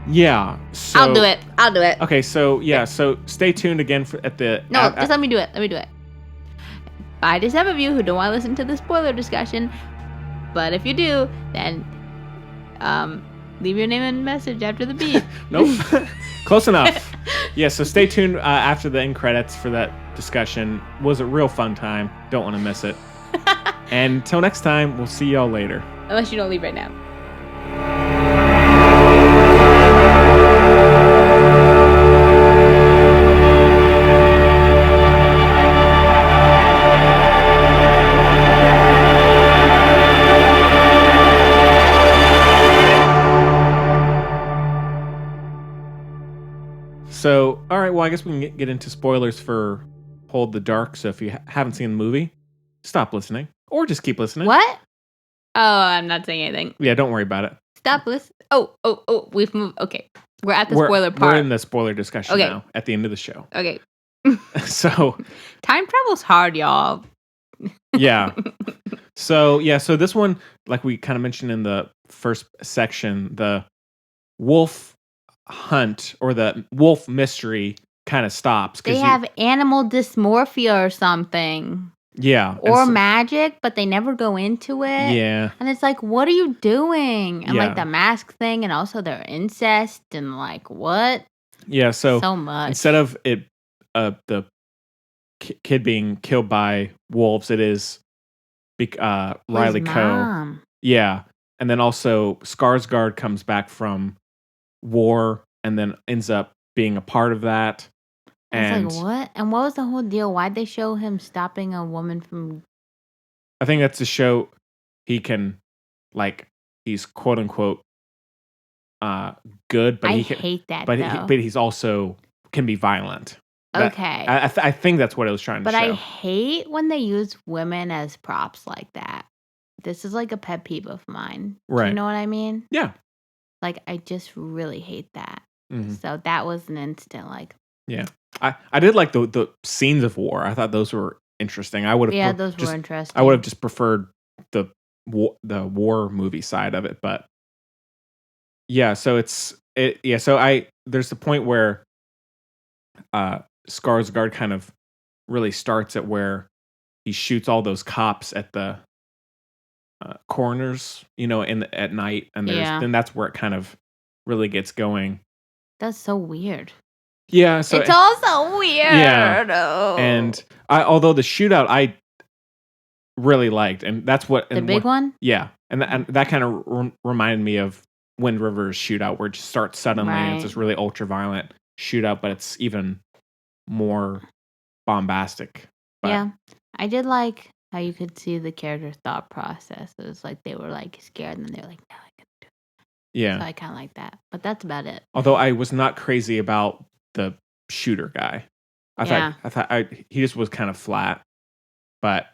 Yeah. So, I'll do it. Okay, so yeah, so stay tuned again at the. No, just let me do it. Bye to some of you who don't want to listen to the spoiler discussion. But if you do, then leave your name and message after the beep. Nope. Close enough. Yeah, so stay tuned after the end credits for that discussion. Was a real fun time. Don't want to miss it. And until next time, we'll see y'all later. Unless you don't leave right now. So, all right, well, I guess we can get into spoilers for Hold the Dark. So if you haven't seen the movie, stop listening or just keep listening. What? Oh, I'm not saying anything. Yeah, don't worry about it. Stop listening. Oh, we've moved. Okay. We're at the spoiler part. We're in the spoiler discussion now at the end of the show. Okay. So time travel's hard, y'all. Yeah. So this one, like we kind of mentioned in the first section, the wolf hunt or the wolf mystery kind of stops. They have animal dysmorphia or something. Yeah. Or magic, but they never go into it. Yeah. And it's like, what are you doing? And Yeah. like the mask thing, and also their incest, and like, what? Yeah, so much. Instead of it, the kid being killed by wolves, it is Riley Coe. Yeah. And then also Skarsgård comes back from war and then ends up being a part of that. And it's like, what? And what was the whole deal? Why'd they show him stopping a woman from... I think that's to show he can, like, he's quote unquote good, but hate that, but though. but he's also can be violent. Okay. I think that's what it was trying to show. But I hate when they use women as props like that. This is like a pet peeve of mine. Right. Do you know what I mean? Yeah. Like, I just really hate that. Mm-hmm. So that was an instant, like... Yeah. I did like the scenes of war. I thought those were interesting. I would have... Yeah, those were interesting. I would have just preferred the war movie side of it, but... Yeah, so there's the point where Skarsgård kind of really starts at where he shoots all those cops at the corners, at night, and then that's where it kind of really gets going. That's so weird. Yeah, so it's also weird. Yeah, and although the shootout I really liked, and that's what the big one. Yeah, and that kind of reminded me of Wind River's shootout, where it just starts suddenly and it's this really ultra violent shootout, but it's even more bombastic. But, yeah, I did like how you could see the character's thought process. It was like they were like scared, and then they're like, "No, I can do it." Yeah, so I kind of like that, but that's about it. Although I was not crazy about the shooter guy. I thought he just was kind of flat. But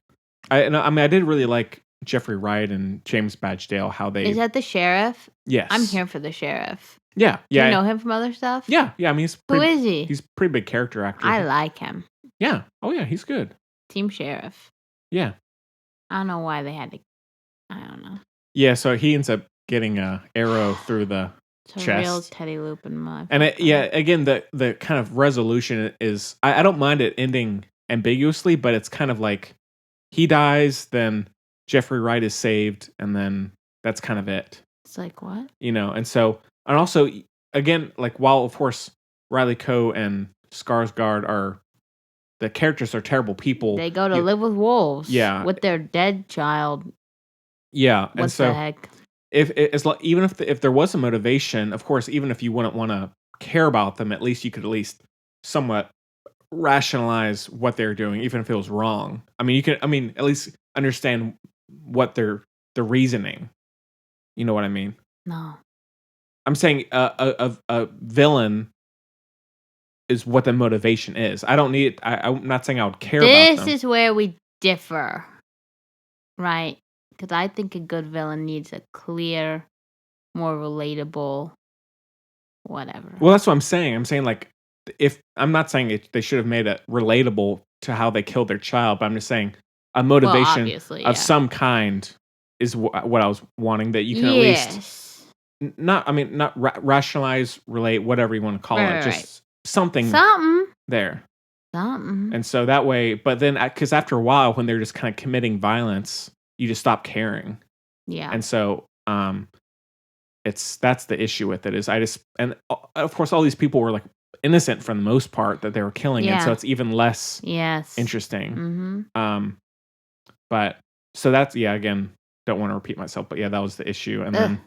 I did really like Jeffrey Wright and James Badgedale. How they is that the sheriff? Yes, I'm here for the sheriff. Yeah. Do you know him from other stuff? Yeah. I mean, who is he? He's a pretty big character actor. I like him. Yeah. Oh yeah, he's good. Team Sheriff. Yeah. I don't know why they had to. I don't know. Yeah. So he ends up getting a arrow through the chest. A real Teddy Loop in my. And again, the kind of resolution is I don't mind it ending ambiguously, but it's kind of like he dies, then Jeffrey Wright is saved, and then that's kind of it. It's like what? And also again, like while of course Riley Coe and Skarsgård are the characters are terrible people. They go to live with wolves. Yeah. With their dead child. Yeah. What the heck? Even if there was a motivation, of course, even if you wouldn't want to care about them, at least you could at least somewhat rationalize what they're doing, even if it was wrong. I mean, at least understand what the reasoning. You know what I mean? No. I'm saying a villain is what the motivation is. I don't need. I'm not saying I would care about them. This is where we differ, right? Because I think a good villain needs a clear, more relatable, whatever. Well, that's what I'm saying. I'm saying like, if I'm not saying they should have made it relatable to how they killed their child, but I'm just saying a motivation of some kind is what I was wanting. That you can at least not rationalize, relate, whatever you want to call it, just something there. And so that way, but then because after a while, when they're just kind of committing violence, you just stop caring. Yeah. And so that's the issue with it is and of course all these people were like innocent for the most part that they were killing, and so it's even less interesting. Mm-hmm. But so that's again, don't want to repeat myself, but that was the issue. And then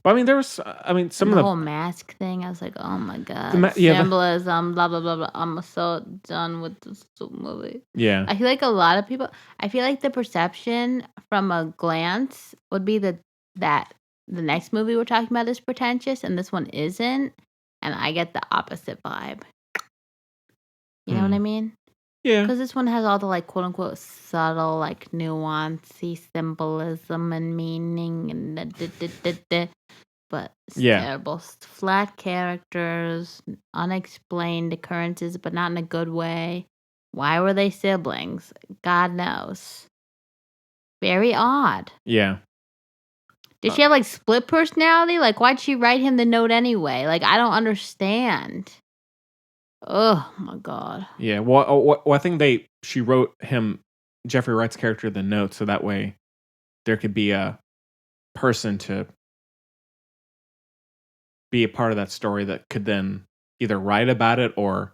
but I mean there was some of the whole mask thing, I was like, oh my god, symbolism, blah blah blah blah. I'm so done with this movie. Yeah. I feel like a lot of people, I feel like the perception from a glance would be that the next movie we're talking about is pretentious and this one isn't. and I get the opposite vibe. You know what I mean? Yeah. Because this one has all the, like, quote-unquote subtle, like, nuancy, symbolism, and meaning, and but it's terrible. Flat characters, unexplained occurrences, but not in a good way. Why were they siblings? God knows. Very odd. Yeah. Did she have, like, split personality? Like, why'd she write him the note anyway? Like, I don't understand. Oh, my God. Yeah. Well, I think she wrote him, Jeffrey Wright's character, the note, so that way there could be a person to be a part of that story that could then either write about it or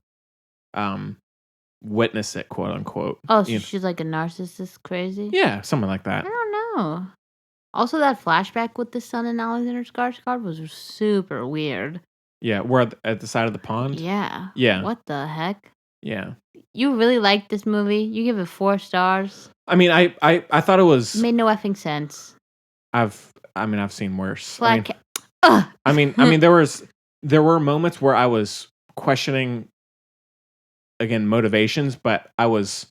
witness it, quote unquote. Oh, so she's like a narcissist crazy? Yeah, something like that. I don't know. Also, that flashback with the son in Alexander Skarsgård was super weird. Yeah, we're at the side of the pond. Yeah. Yeah. What the heck? Yeah. You really liked this movie? You give it 4 stars? I mean, I thought it was. It made no effing sense. I've seen worse. I mean, there were moments where I was questioning, again, motivations, but I was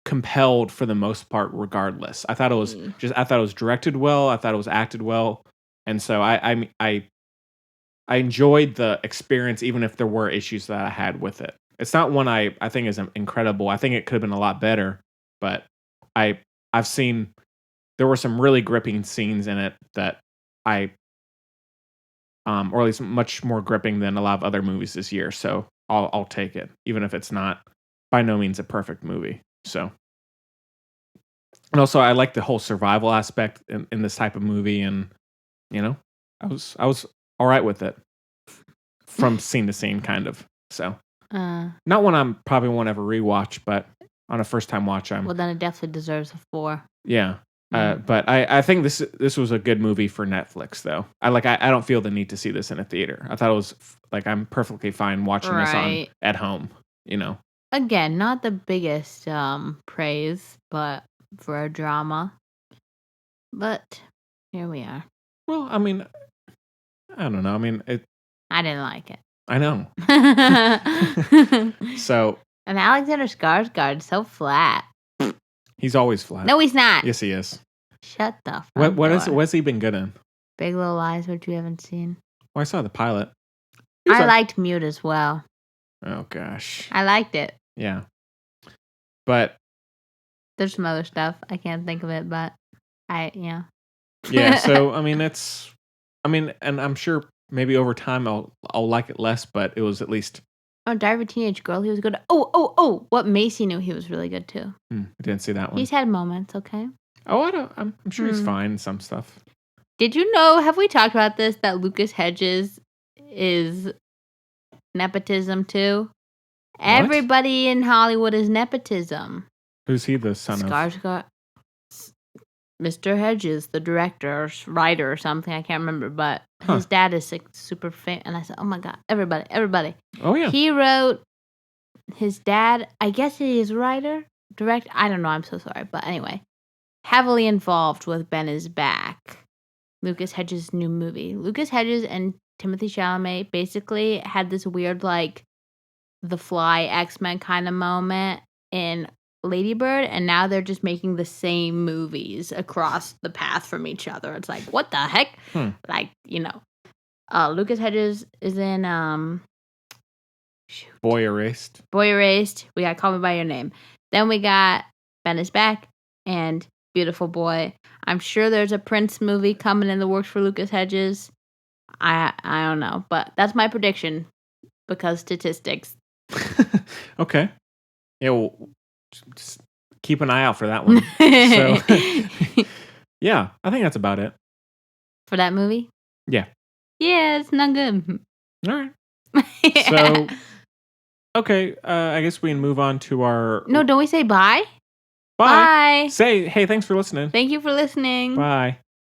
compelled for the most part regardless. I thought it was directed well, I thought it was acted well, and so I enjoyed the experience even if there were issues that I had with it. It's not one I think is incredible. I think it could have been a lot better, but I've seen there were some really gripping scenes in it that or at least much more gripping than a lot of other movies this year. So I'll take it, even if it's not by no means a perfect movie. So, and also I like the whole survival aspect in this type of movie, and I was all right with it from scene to scene, kind of. So, not one I'm probably won't ever rewatch, but on a first time watch, well, then it definitely deserves a 4. Yeah. But I think this was a good movie for Netflix, though. I don't feel the need to see this in a theater. I thought it was I'm perfectly fine watching this at home. Again, not the biggest praise, but for a drama. But here we are. Well, I mean, I don't know. I mean, I didn't like it. I know. So. And Alexander Skarsgård, so flat. He's always flat. No, he's not. Yes, he is. Shut the fuck up. What's he been good in? Big Little Lies, which you haven't seen. Well, I saw the pilot. I liked Mute as well. Oh, gosh. I liked it. Yeah. But. There's some other stuff. I can't think of it, but yeah. Yeah, so, I mean, and I'm sure maybe over time I'll like it less, but it was at least. Oh, Diary of a Teenage Girl, he was good. Oh, what Macy knew he was really good too. I didn't see that one. He's had moments, okay? Oh, I'm sure he's fine in some stuff. Did you know, have we talked about this, that Lucas Hedges is nepotism too? What? Everybody in Hollywood is nepotism. Who's he the son of? Skarsgård. Mr. Hedges, the director, or writer, or something. I can't remember, but his dad is super famous. And I said, "Oh my god, everybody!" Oh yeah. He wrote. His dad, I guess he is writer, director. I don't know. I'm so sorry, but anyway, heavily involved with Ben is Back, Lucas Hedges' new movie. Lucas Hedges and Timothée Chalamet basically had this weird The Fly X-Men kind of moment in Lady Bird, and now they're just making the same movies across the path from each other. It's like, what the heck? Lucas Hedges is in Boy Erased. We got Call Me By Your Name. Then we got Ben is Back and Beautiful Boy. I'm sure there's a Prince movie coming in the works for Lucas Hedges. I don't know, but that's my prediction because statistics. Okay. Yeah, well, just keep an eye out for that one. So, yeah, I think that's about it. For that movie? Yeah. Yeah, it's not good. All right. So, okay, I guess we can move on to our... No, don't we say bye? Bye. Say, hey, thanks for listening. Thank you for listening. Bye.